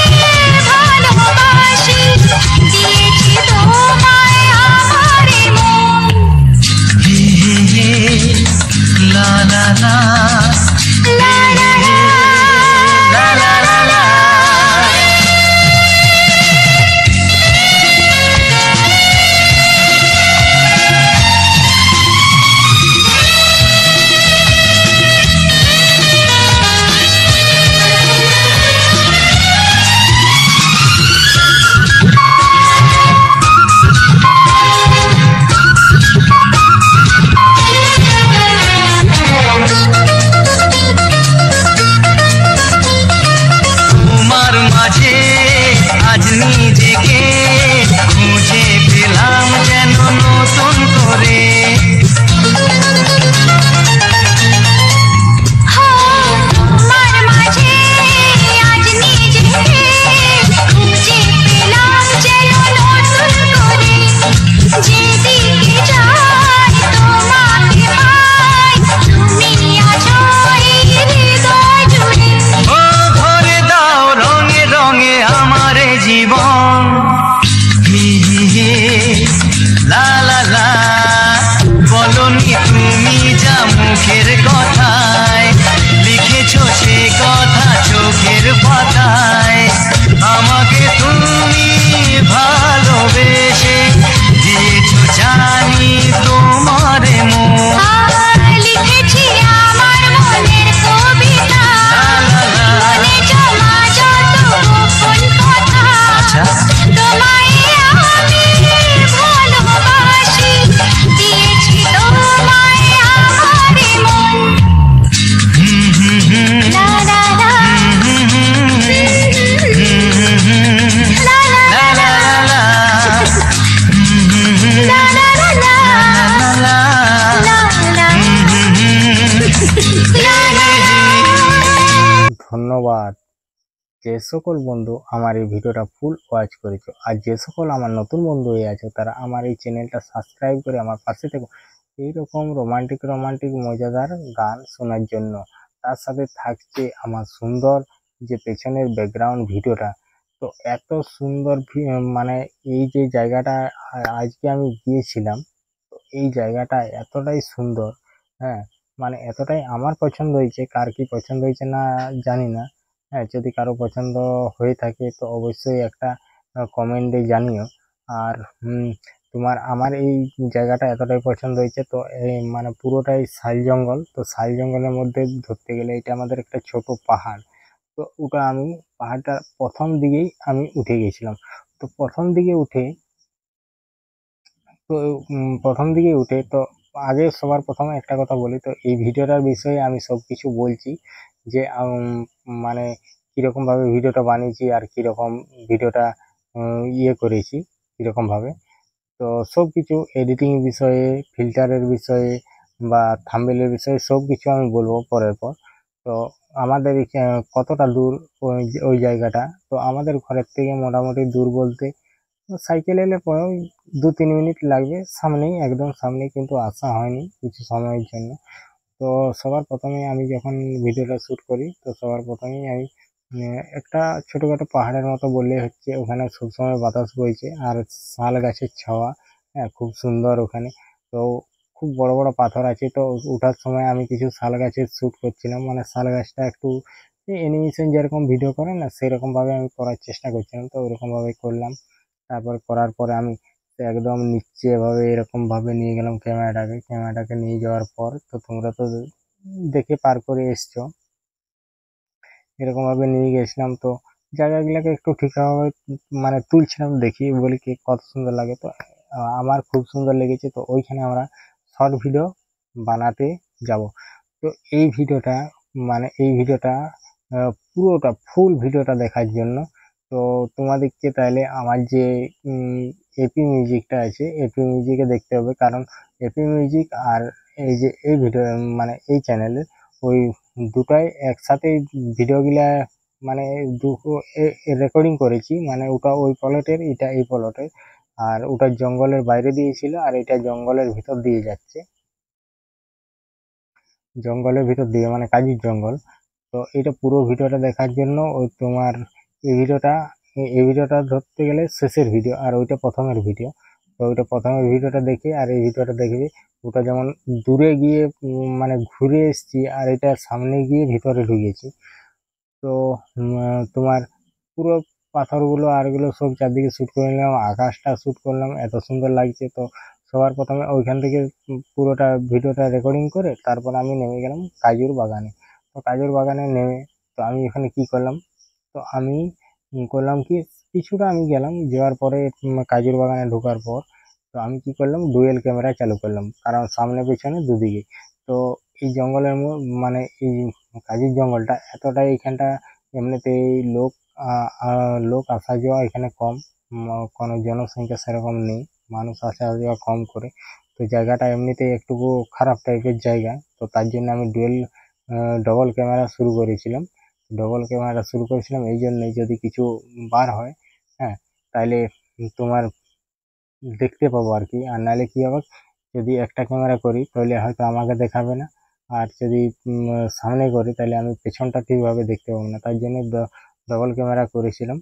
ভালোবাসি, দিয়েছি তোমায় আমার মন। হে হে হে, লা লা লা, লা লা লা, লা লা লা লা। তোমার মাঝে আজ নিজেকে খুঁজে পেলাম যেন নতুন করে। তোমার মাঝে আজ নিজেকে খুঁজে পেলাম যেন নতুন করে। যেদিকে যাই তোমাকে পাই, তুমি আছো এই হৃদয়ে। গাছের পাতায় আমাকে তুমি ভালোবেসে দিয়েছো জানি তোমারে মন। আর লিখেছি আমার মনের কবিতা, মনে জমা যত গোপন কথা। তোমায় আমি ভালোবাসি, দিয়েছি তোমায় আমার মন। লা লা লা, লা লা লা, লা লা লা লা, লা লা লা লা। ধন্যবাদ যে সকল বন্ধু আমার এই ভিডিওটা ফুল ওয়াচ করেছো, আর যে সকল আমার নতুন বন্ধু হয়ে আছো তারা আমার এই চ্যানেলটা সাবস্ক্রাইব করে আমার পাশে থেকো এইরকম রোমান্টিক মজাদার গান শোনার জন্য। তার সাথে থাকছে আমার সুন্দর যে পেছনের ব্যাকগ্রাউন্ড ভিডিওটা। তো এত সুন্দর মানে এই যে জায়গাটা আজকে আমি গিয়েছিলাম, তো এই জায়গাটা এতটাই সুন্দর, হ্যাঁ মানে এতটাই আমার পছন্দ হয়েছে। কার কি পছন্দ হয়েছে না জানি না, হ্যাঁ যদি কারো পছন্দ হয়ে থাকে তো অবশ্যই একটা কমেন্টে জানিও। আর তোমার আমার এই জায়গাটা এতটাই পছন্দ হয়েছে, তো এই মানে পুরোটাই শাল জঙ্গল। তো শাল জঙ্গলের মধ্যে ধরতে গেলে এটা আমাদের একটা ছোট পাহাড়। তো ওটা আমি পাহাড়টা প্রথম দিকেই আমি উঠে গেছিলাম। তো প্রথম দিকে উঠে তো প্রথম দিকে উঠে তো আগে সবার প্রথমে একটা কথা বলি, তো এই ভিডিওটার বিষয়ে আমি সব কিছু বলছি যে মানে কীরকম ভাবে ভিডিওটা বানিয়েছি আর কীরকম ভিডিওটা ইয়ে করেছি কীরকমভাবে। তো সব কিছু এডিটিং বিষয়ে, ফিল্টারের বিষয়ে বা থাম্বনেলের বিষয়ে সব কিছু আমি বলবো পরের পর। তো আমাদের কতটা দূর ওই জায়গাটা, তো আমাদের ঘরের থেকে মোটামুটি দূর বলতে সাইকেল এলে পরে 2-3 মিনিট লাগবে, সামনেই একদম সামনেই, কিন্তু আসা হয়নি কিছু সময়ের জন্য। তো সবার প্রথমে আমি যখন ভিডিওটা শ্যুট করি তো সবার প্রথমেই আমি একটা ছোটোখাটো পাহাড়ের মতো বললেই হচ্ছে, ওখানে সবসময় বাতাস বইছে আর শাল গাছের ছাওয়া, হ্যাঁ খুব সুন্দর ওখানে। তো খুব বড় বড় পাথর আছে, তো ওঠার সময় আমি কিছু শাল গাছের শ্যুট করছিলাম, মানে শাল গাছটা একটু অ্যানিমেশন যেরকম ভিডিও করে না সেরকমভাবে আমি করার চেষ্টা করছিলাম, তো ওরকমভাবে করলাম। তারপর করার পরে আমি একদম নিচে এভাবে এরকমভাবে নিয়ে গেলাম ক্যামেরাটাকে নিয়ে যাওয়ার পর তো তোমরা তো দেখে পার করে এসছো, এরকমভাবে নিয়ে গেছিলাম। তো জায়গাগুলোকে একটু ঠিকঠাকভাবে মানে তুলছিলাম, দেখি বলি কি কত সুন্দর লাগে। তো আমার খুব সুন্দর লেগেছে, তো ওইখানে আমরা শর্ট ভিডিও বানাতে যাব। তো এই ভিডিওটা পুরোটা ফুল ভিডিওটা দেখার জন্য তো তোমাদেরকে তাহলে আমার যে এপি মিউজিকটা আছে, এপি মিউজিকে দেখতে হবে, কারণ এপি মিউজিক আর এই যে এই ভিডিও মানে এই চ্যানেলে ওই দুটাই একসাথে ভিডিওগুলা মানে রেকর্ডিং করেছি, মানে ওটা ওই প্লটের, এটা এই প্লটের, আর ওটা জঙ্গলের বাইরে দিয়েছিল আর এটা জঙ্গলের ভিতর দিয়ে যাচ্ছে, জঙ্গলের ভিতর দিয়ে মানে কাজীর জঙ্গল। তো এটা পুরো ভিডিওটা দেখার জন্য ওই তোমার এই ভিডিওটা ধরতে গেলে শেষের ভিডিও আর ওইটা প্রথমের ভিডিও। তো ওইটা প্রথমের ভিডিওটা দেখে আর এই ভিডিওটা দেখবে, ওটা যেমন দূরে গিয়ে মানে ঘুরে এসেছি আর এটা সামনে গিয়ে ভিতরে ঢুকেছি। তো তোমার পুরো পাথরগুলো আরগুলো সব চারদিকে শ্যুট করে নিলাম, আকাশটা শ্যুট করলাম, এত সুন্দর লাগছে। তো সবার প্রথমে ওইখান থেকে পুরোটা ভিডিওটা রেকর্ডিং করে তারপর আমি নেমে গেলাম কাজুর বাগানে। তো কাজুর বাগানে নেমে তো আমি এখানে কি করলাম, তো আমি করলাম কি কিছুটা আমি গেলাম, যাওয়ার পরে কাজুর বাগানে ঢোকার পর তো আমি কি করলাম ডুয়েল ক্যামেরা চালু করলাম, কারণ সামনে পেছনে দুদিকে। তো এই জঙ্গলের মানে এই কাজুর জঙ্গলটা এতটাই, এখানটা এমনিতেই লোক আসা যাওয়া এখানে কম, কোনো জনসংখ্যা সেরকম নেই, মানুষ আসা যাওয়া কম করে। তো জায়গাটা এমনিতেই একটু খারাপ টাইপের জায়গা, তো তার জন্য আমি ডবল ক্যামেরা শুরু করেছিলাম এই জন্যই, যদি কিছু বার হয়, হ্যাঁ তাহলে তোমার দেখতে পাবো আর কি। আর নাহলে কি হবে, যদি একটা ক্যামেরা করি তাহলে হয়তো আমাকে দেখাবে না, আর যদি সামনে করি তাহলে আমি পেছনটা ঠিকভাবে দেখতে পাবো না, তার জন্য ডবল ক্যামেরা করেছিলাম।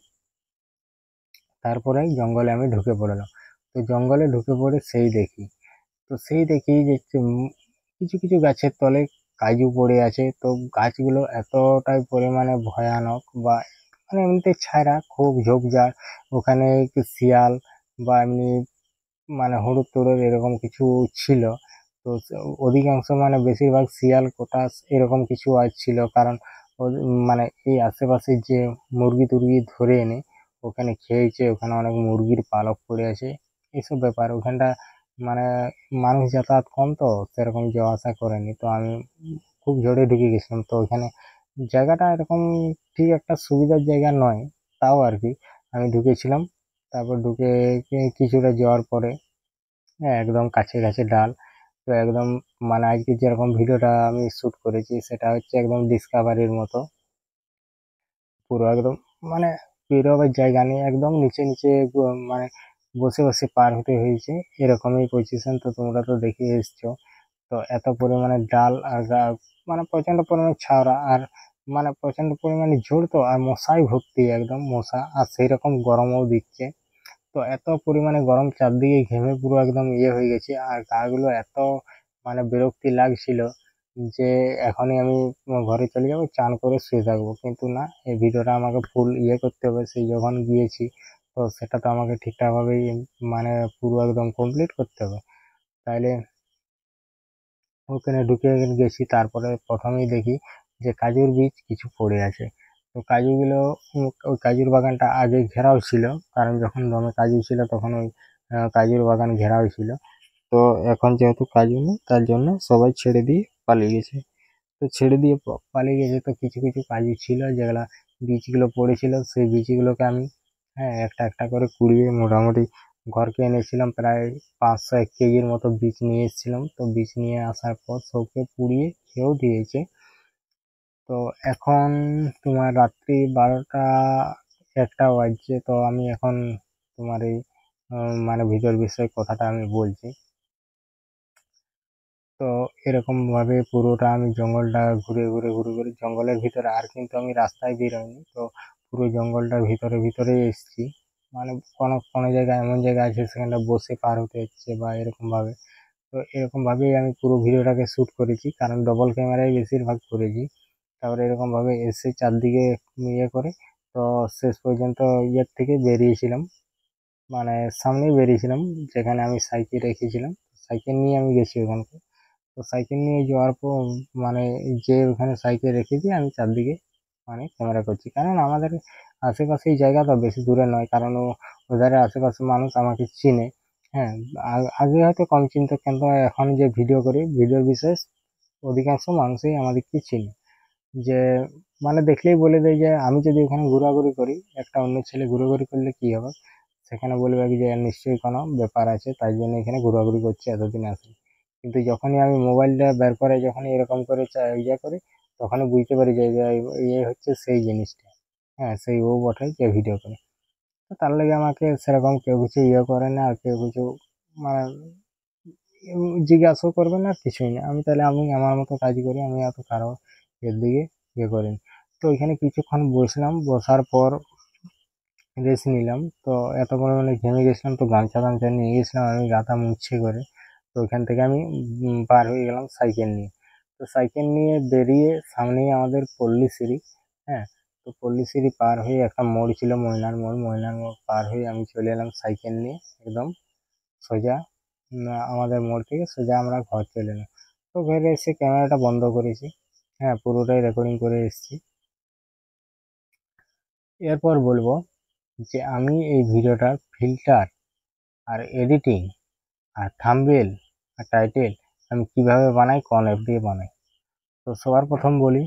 তারপরে জঙ্গলে আমি ঢুকে পড়লাম। তো জঙ্গলে ঢুকে পড়ে সেই দেখি যে কিছু কিছু গাছের তলে কাজু পড়ে আছে। তো গাছগুলো এতটাই পরিমাণে ভয়ানক বা মানে এমনিতে ছায়রা খুব ঝোপঝাড়, ওখানে শিয়াল বা এমনি মানে হুড়ুর টুড়ুর এরকম কিছু ছিল। তো অধিকাংশ মানে বেশিরভাগ শিয়াল কোটাস এরকম কিছু ছিল, কারণ মানে এই আশেপাশে যে মুরগি টুরগি ধরে এনে ওখানে খেয়েছে, ওখানে অনেক মুরগির পালক পড়ে আছে, এইসব ব্যাপার। ওখানটা মানে মানুষ যাতায়াত কম, তো সেরকম যাওয়া আসা করেনি। তো আমি খুব ঝড়ে ঢুকে গেছিলাম, তো ওখানে জায়গাটা এরকম ঠিক একটা সুবিধার জায়গা নয়, তাও আর কি আমি ঢুকেছিলাম। তারপর ঢুকে কিছুটা যাওয়ার পরে হ্যাঁ একদম কাছে কাছে ডাল। তো একদম মানে আজকে যেরকম ভিডিওটা আমি শ্যুট করেছি সেটা হচ্ছে একদম ডিসকাভারির মতো, পুরো একদম মানে বেরোবার জায়গা নেই, একদম নিচে নিচে মানে বসে বসে পার হতে হয়েছে, এরকমই পজিশন। তো তোমরা তো দেখে এসছো। তো এত পরিমাণে ডাল আর মানে প্রচন্ড পরিমাণে ছাওড়া, আর মানে প্রচন্ড পরিমাণে ঝড়, তো আর মশাই ভর্তি, একদম মশা, আর সেই রকম গরমও দিচ্ছে। তো এত পরিমাণে গরম, চারদিকে ঘেমে পুরো একদম হয়ে গেছে, আর গা গুলো এত মানে বিরক্তি লাগছিল যে এখনই আমি ঘরে চলে যাবো, চান করে শুয়ে থাকবো। কিন্তু না, এই ভিডিওটা আমাকে ফুল করতে হবে, সেই যখন গিয়েছি তো সেটা তো আমাকে ঠিকঠাক ভাবেই মানে পুরো একদম কমপ্লিট করতে হবে। তাইলে ওখানে ঢুকে গেছি, তারপরে প্রথমেই দেখি যে কাজুর বীজ কিছু পড়ে আছে। তো কাজুগুলো ওই কাজুর বাগানটা আগে ঘেরাও ছিল, কারণ যখন দমে কাজু ছিল তখন ওই কাজুর বাগান ঘেরাও ছিল। তো এখন যেহেতু কাজু নেই তার জন্য সবাই ছেড়ে দিয়ে পালিয়ে গেছে। তো ছেড়ে দিয়ে পালিয়ে গেছে, তো কিছু কিছু কাজু ছিল যেগুলা বীজগুলো পড়েছিল, সেই বীজগুলোকে আমি হ্যাঁ একটা একটা করে কুড়িয়ে মোটামুটি ঘরকে এনেছিলাম। প্রায় 500-1 কেজির মতো বীজ নিয়ে এসেছিলাম। তো বীজ নিয়ে আসার পর সবকে পুড়িয়ে খেয়েও দিয়েছে। তো এখন তোমার রাত্রি 12টা 1টা বাজছে। তো আমি এখন তোমার এই মানে ভিডিওর বিষয়ে কথাটা আমি বলছি। তো এরকম ভাবে পুরোটা আমি জঙ্গলটা ঘুরে ঘুরে ঘুরে ঘুরে জঙ্গলের ভিতরে, আর কিন্তু আমি রাস্তায় বেরোইনি, তো পুরো জঙ্গলটার ভিতরে ভিতরেই এসেছি। মানে কোনো কোনো জায়গায় এমন জায়গা আছে সেখানে বসে পার হতে হচ্ছে বা এরকম ভাবে। তো এরকম ভাবেই আমি পুরো ভিডিওটাকে শ্যুট করেছি, কারণ ডবল ক্যামেরায় বেশিরভাগ করেছি। তারপরে এরকম ভাবে এসে চারদিকে করে, তো শেষ পর্যন্ত থেকে বেরিয়েছিলাম, মানে সামনেই বেরিয়েছিলাম যেখানে আমি সাইকেল রেখেছিলাম। সাইকেল নিয়ে আমি গেছি ওখানকে। তো সাইকেল নিয়ে যাওয়ার পর মানে যে ওখানে সাইকেল রেখেছি আমি চারদিকে মানে ক্যামেরা করছি, কারণ আমাদের আশেপাশে এই জায়গা তো বেশি দূরে নয়, কারণ ওধারে আশেপাশে মানুষ আমাকে চিনে। হ্যাঁ, আগে হয়তো কম চিনতো, কিন্তু এখন যে ভিডিও করি ভিডিওর বিশেষ অধিকাংশ মানুষই আমাদেরকে চিনে। যে মানে দেখলেই বলে দেয় যে আমি যদি ওখানে ঘোরাঘুরি করি, একটা অন্য ছেলে ঘোরাঘুরি করলে কি হবে, সেখানে বলবে কি যে নিশ্চয়ই কোনো ব্যাপার আছে তাই জন্য এখানে ঘোরাঘুরি করছে, এতদিন আসে। কিন্তু যখনই আমি মোবাইলটা বের করে যখনই এরকম করে করি, তখনই বুঝতে পারি যে হচ্ছে সেই জিনিসটা। হ্যাঁ, সেই ও বটে যে ভিডিও করে। তো তার লাগে আমাকে সেরকম কেউ কিছু করে না, আর কেউ কিছু মানে জিজ্ঞাসাও করবে না, কিছুই না। আমি তাহলে আমি আমার মতো কাজ করি, আমি এত কারো এর দিকে করিনি। তো এখানে কিছুক্ষণ বসলাম, বসার পর রেস্ট নিলাম। তো এত পরিমাণে ঘেমে গেছিলাম, তো গামছা টামছা নিয়ে গেছিলাম আমি গাটা মুছে করে। তো ওইখান থেকে আমি পার হয়ে গেলাম সাইকেল নিয়ে। তো সাইকেল নিয়ে বেরিয়ে সামনেই আমাদের পল্লীশ্রী। হ্যাঁ, তো পল্লীশ্রী পার হয়ে একটা মোড় ছিল, ময়নার মোড়। ময়নার মোড় পার হয়ে আমি চলে এলাম সাইকেল নিয়ে একদম সোজা আমাদের মোড় থেকে সোজা আমরা ঘর চলে এলাম। তো ঘরে এসে ক্যামেরাটা বন্ধ করেছি। হ্যাঁ, পুরোটাই রেকর্ডিং করে এসেছি। এরপর বলবো যে আমি এই ভিডিওটার ফিল্টার আর এডিটিং আর থাম্বনেল আর টাইটেল আমি কিভাবে বানাই, কোন অ্যাপ দিয়ে বানাই। তো সবার প্রথম বলি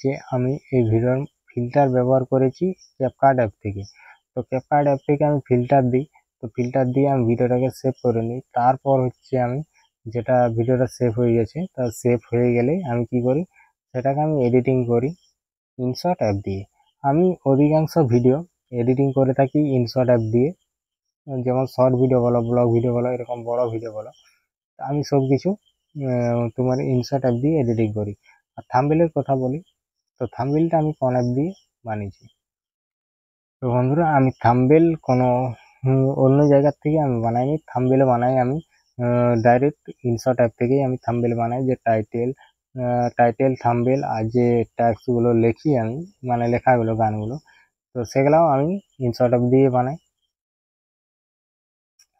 যে আমি এই ভিডিওর ফিল্টার ব্যবহার করেছি ক্যাপকাট অ্যাপ থেকে। তো ক্যাপকাট অ্যাপ থেকে আমি ফিল্টার দিই। তো ফিল্টার দিয়ে আমি ভিডিওটাকে সেভ করে নিই। তারপর হচ্ছে আমি যেটা ভিডিওটা সেভ হয়ে গেছে, তা সেভ হয়ে গেলে আমি কি করি, সেটাকে আমি এডিটিং করি ইনশট অ্যাপ দিয়ে। আমি অধিকাংশ ভিডিও এডিটিং করে থাকি ইনশট অ্যাপ দিয়ে, যেমন শর্ট ভিডিও বলো, ব্লগ ভিডিও বলো, এরকম বড় ভিডিও বলো, আমি সব কিছু তোমার ইনশট অ্যাপ দিয়ে এডিটিং করি। আর থাম্বনেলের কথা বলি, তো থাম্বনেলটা আমি কোন অ্যাপ দিয়ে বানিয়েছি। তো বন্ধুরা, আমি থাম্বনেল কোনো অন্য জায়গার থেকে আমি বানাইনি। থাম্বনেল বানাই আমি ডাইরেক্ট ইনশট অ্যাপ থেকেই আমি থাম্বনেল বানাই, যে টাইটেল টাইটেল থাম্বনেল আর যে ট্যাগসগুলো লিখি আমি, মানে লেখাগুলো গানগুলো, তো সেগুলোও আমি ইনশর্ট দিয়ে বানাই।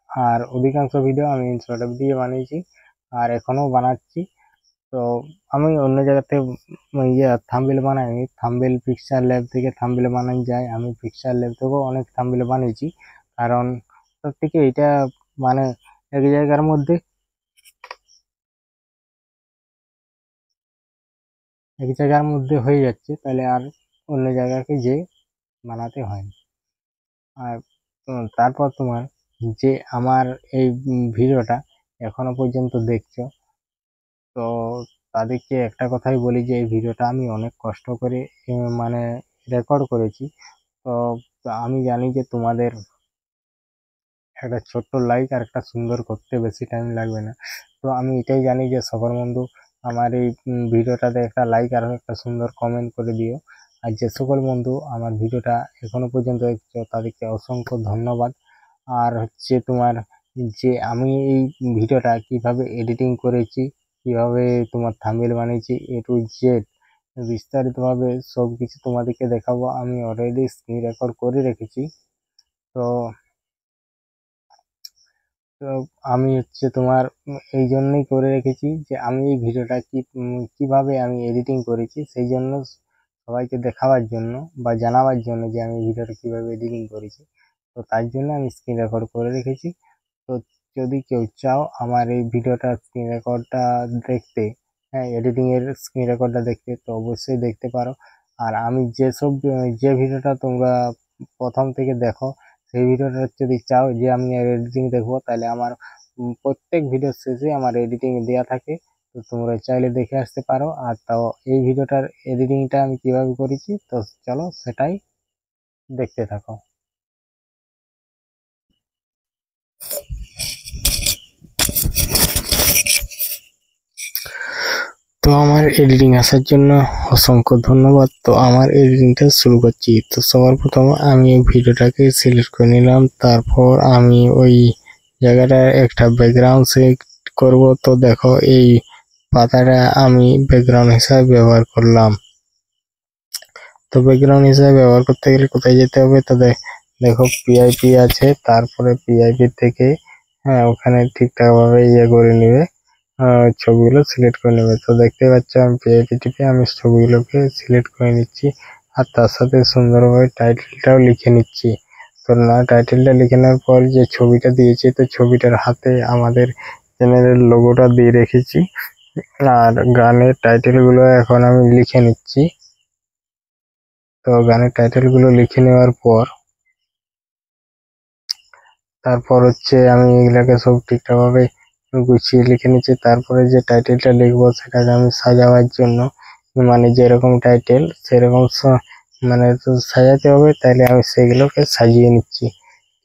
আর অধিকাংশ ভিডিও আমি ইনশর্ট দিয়ে বানিয়েছি আর এখনও বানাচ্ছি। তো আমি অন্য জায়গা থেকে থাম্বনেল বানাইনি, থাম্বনেল পিকচার ল্যাব থেকে থাম্বনেল বানাই যায়, আমি পিকচার ল্যাব থেকেও অনেক থাম্বনেল বানিয়েছি। কারণ সব থেকে এটা মানে এক জায়গার মধ্যে হয়ে যাচ্ছে, তাহলে আর অন্য জায়গাকে যে বানাতে হয় না। আর তারপর তোমার যে আমার এই ভিডিওটা এখনো পর্যন্ত দেখছো, তো তাদেরকে একটা কথাই বলি যে এই ভিডিওটা আমি অনেক কষ্ট করে মানে রেকর্ড করেছি। তো আমি জানি যে তোমাদের একটা ছোট্ট লাইক আর একটা সুন্দর করতে বেশি টাইম লাগবে না। তো আমি এটাই জানি যে সবার বন্ধু আমার এই ভিডিওটাতে একটা লাইক আর একটা সুন্দর কমেন্ট করে দিও। আর যে সকল বন্ধু আমার ভিডিওটা এখনো পর্যন্ত দেখছো তাদেরকে অসংখ্য ধন্যবাদ। আর হচ্ছে তোমার যে আমি এই ভিডিওটা কিভাবে এডিটিং করেছি, কিভাবে তোমার থাম্বনেল বানিয়েছি, A to Z বিস্তারিতভাবে সব কিছু তোমাদেরকে দেখাবো। আমি অলরেডি স্ক্রিন রেকর্ড করে রেখেছি। তো তো আমি হচ্ছে তোমার এই জন্যই করে রেখেছি যে আমি এই ভিডিওটা কিভাবে আমি এডিটিং করেছি, সেই জন্য সবাইকে দেখাবার জন্য বা জানাবার জন্য যে আমি ভিডিওটা কিভাবে এডিটিং করেছি। তো তার জন্য আমি স্ক্রিন রেকর্ড করে রেখেছি। তো যদি কেউ চাও আমার এই ভিডিওটা স্ক্রিন রেকর্ডটা দেখতে, হ্যাঁ এডিটিংয়ের স্ক্রিন রেকর্ডটা দেখতে, তো অবশ্যই দেখতে পারো। আর আমি যে ভিডিওটা তোমরা প্রথম থেকে দেখো, সেই ভিডিওটা যদি চাও যে আমি এডিটিং দেখবো, তাহলে আমার প্রত্যেক ভিডিওর শেষে আমার এডিটিং দেওয়া থাকে, তো তোমরা চাইলে দেখে আসতে পারো। আর তাও এই ভিডিওটার এডিটিংটা আমি কিভাবে করেছি, তো চলো সেটাই দেখতে থাকো। তো আমার এডিটিং আসার জন্য অসংখ্য ধন্যবাদ। তো আমার এডিটিংটা শুরু করছি। তো সবার প্রথম আমি এই ভিডিওটাকে সিলেক্ট করে নিলাম, তারপর আমি ওই জায়গাটা একটা ব্যাকগ্রাউন্ড সিলেক্ট করব। তো দেখো এই পাতাটা আমি ব্যাকগ্রাউন্ড হিসাবে ব্যবহার করলাম। তো ব্যাকগ্রাউন্ড হিসাবে ব্যবহার করতে গেলে কোথায় যেতে হবে, তো দেখো পিআইপি আছে, তারপরে পিআইপি থেকে হ্যাঁ ওখানে ঠিকঠাক ভাবে করে নেবে, ছবিগুলো সিলেক্ট করে নেবে। তো দেখতে পাচ্ছ আমি পিআইপি টিপে আমি ছবিগুলোকে সিলেক্ট করে নিচ্ছি আর তার সাথে সুন্দরভাবে টাইটেলটাও লিখে নিচ্ছি। তো টাইটেলটা লিখে নেওয়ার পর যে ছবিটা দিয়েছি, তো ছবিটার হাতে আমাদের চ্যানেলের লোগোটা দিয়ে রেখেছি। আর গানের টাইটেলগুলো এখন আমি লিখে নিচ্ছি। তো গানের টাইটেলগুলো লিখে নেওয়ার পর তারপর হচ্ছে আমি এগুলাকে সব ঠিকঠাকভাবে গুছিয়ে লিখে নিচ্ছি। তারপরে যে টাইটেলটা লিখবো সেটাকে আমি সাজাবার জন্য, মানে যেরকম টাইটেল সেরকম মানে তো সাজাতে হবে, তাইলে আমি সেগুলোকে সাজিয়ে নিচ্ছি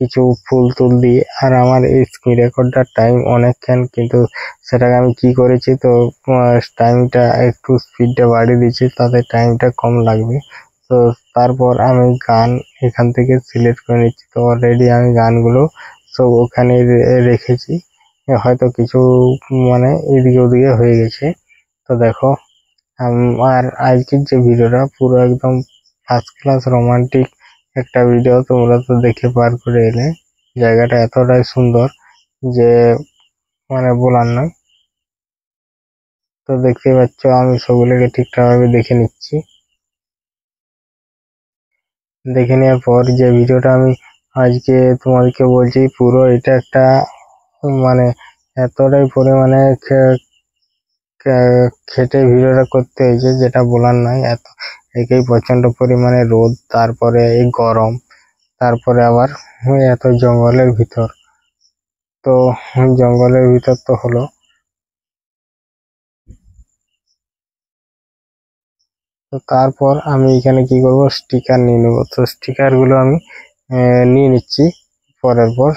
কিছু ফুল টুল দিয়ে। আর আমার এই স্ক্রিন রেকর্ডটার টাইম অনেকক্ষণ, কিন্তু সেটাকে আমি কি করেছি, তো টাইমটা একটু স্পিডটা বাড়িয়ে দিচ্ছি, তাতে টাইমটা কম লাগবে। তো তারপর আমি গান এখান থেকে সিলেক্ট করে নিচ্ছি। তো অলরেডি আমি গানগুলো সব ওখানে রেখেছি, হয়তো কিছু মানে এদিকে ওদিকে হয়ে গেছে। তো দেখো আর আজকের যে ভিডিওটা পুরো একদম ফার্স্ট ক্লাস রোমান্টিক একটা ভিডিও, তোমরা তো দেখে পার করে এলে। জায়গাটা এতটাই সুন্দর যে মানে বলার নয়। তো দেখতে পাচ্ছ আমি সবগুলোকে ঠিকঠাক ভাবে দেখে নিচ্ছি। দেখে নেওয়ার পর যে ভিডিওটা আমি আজকে তোমাদেরকে বলছি, পুরো এটা একটা মানে এতটাই পরিমাণে খেটে ভিডিওটা করতে হয়েছে যেটা বলার নয়। একেই প্রচন্ড পরিমাণে রোদ, তারপরে এই গরম, তারপরে আবার এত জঙ্গলের ভিতর। তো জঙ্গলের ভিতর তো হলো, তো তারপর আমি এখানে কি করব, স্টিকার নিয়ে নেব। তো স্টিকারগুলো আমি নিয়ে নিচ্ছি পরের পর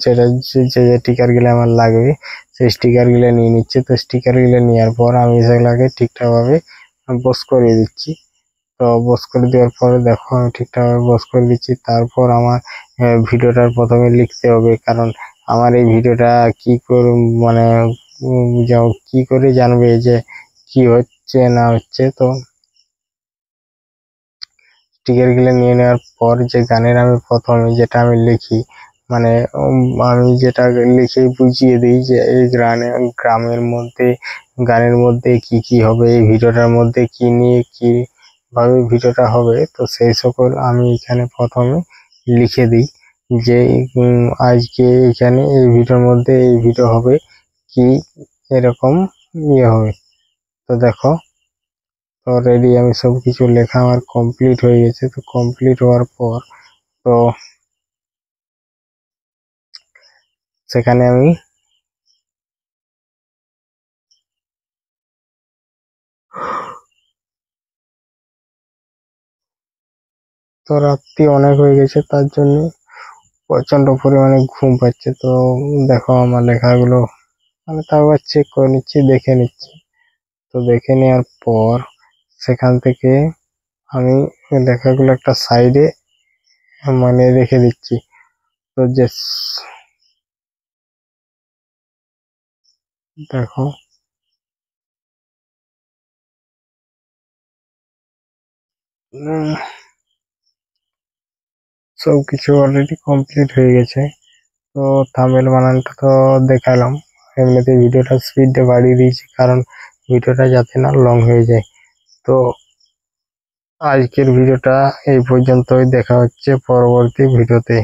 যেটা যে স্টিকারগুলো আমার লাগবে সেই স্টিকারগুলো নিয়ে নিচ্ছি। তো স্টিকারগুলো নেওয়ার পর আমি সেগুলোকে ঠিকঠাকভাবে বস করে দিচ্ছি। তো বস করে দেওয়ার পরে দেখো আমি ঠিকঠাকভাবে বস করে দিচ্ছি। তারপর আমার ভিডিওটার প্রথমে লিখতে হবে, কারণ আমার এই ভিডিওটা কি করে মানে কি করে জানবে যে কি হচ্ছে না হচ্ছে। তো স্টিকারগুলো নিয়ে নেওয়ার পর যে গানের আমি প্রথমে যেটা আমি লিখি, মানে আমি যেটা লিখে বুঝিয়ে দিই যে এই গ্রামের মধ্যে গানের মধ্যে কি কি হবে, এই ভিডিওটার মধ্যে কি নিয়ে কিভাবে ভিডিওটা হবে। তো সেই সকল আমি এখানে প্রথমে লিখে দিই যে আজকে এখানে এই ভিডিওর মধ্যে এই ভিডিও হবে কি এরকম হবে। তো দেখো অলরেডি আমি সব কিছু লেখা আমার কমপ্লিট হয়ে গেছে। তো কমপ্লিট হওয়ার পর তো সেখানে আমি তো রাত্রি অনেক হয়ে গেছে, তার জন্য প্রচন্ড পরিমাণে ঘুম পাচ্ছে। তো দেখো আমার লেখাগুলো মানে তাও চেক করে নিচ্ছি, দেখে নিচ্ছি। তো দেখে নেওয়ার পর সেখান থেকে আমি লেখাগুলো একটা সাইডে মানে রেখে দিচ্ছি। তো যে দেখো সব কিছু অলরেডি কমপ্লিট হয়ে গেছে। তো থাম্বনেল বানানোটা তো দেখালাম, এমনিতে ভিডিওটা স্পিডটা বাড়িয়ে দিয়েছি কারণ ভিডিওটা যাতে না লং হয়ে যায়। তো আজকের ভিডিওটা এই পর্যন্তই, দেখা হচ্ছে পরবর্তী ভিডিওতে।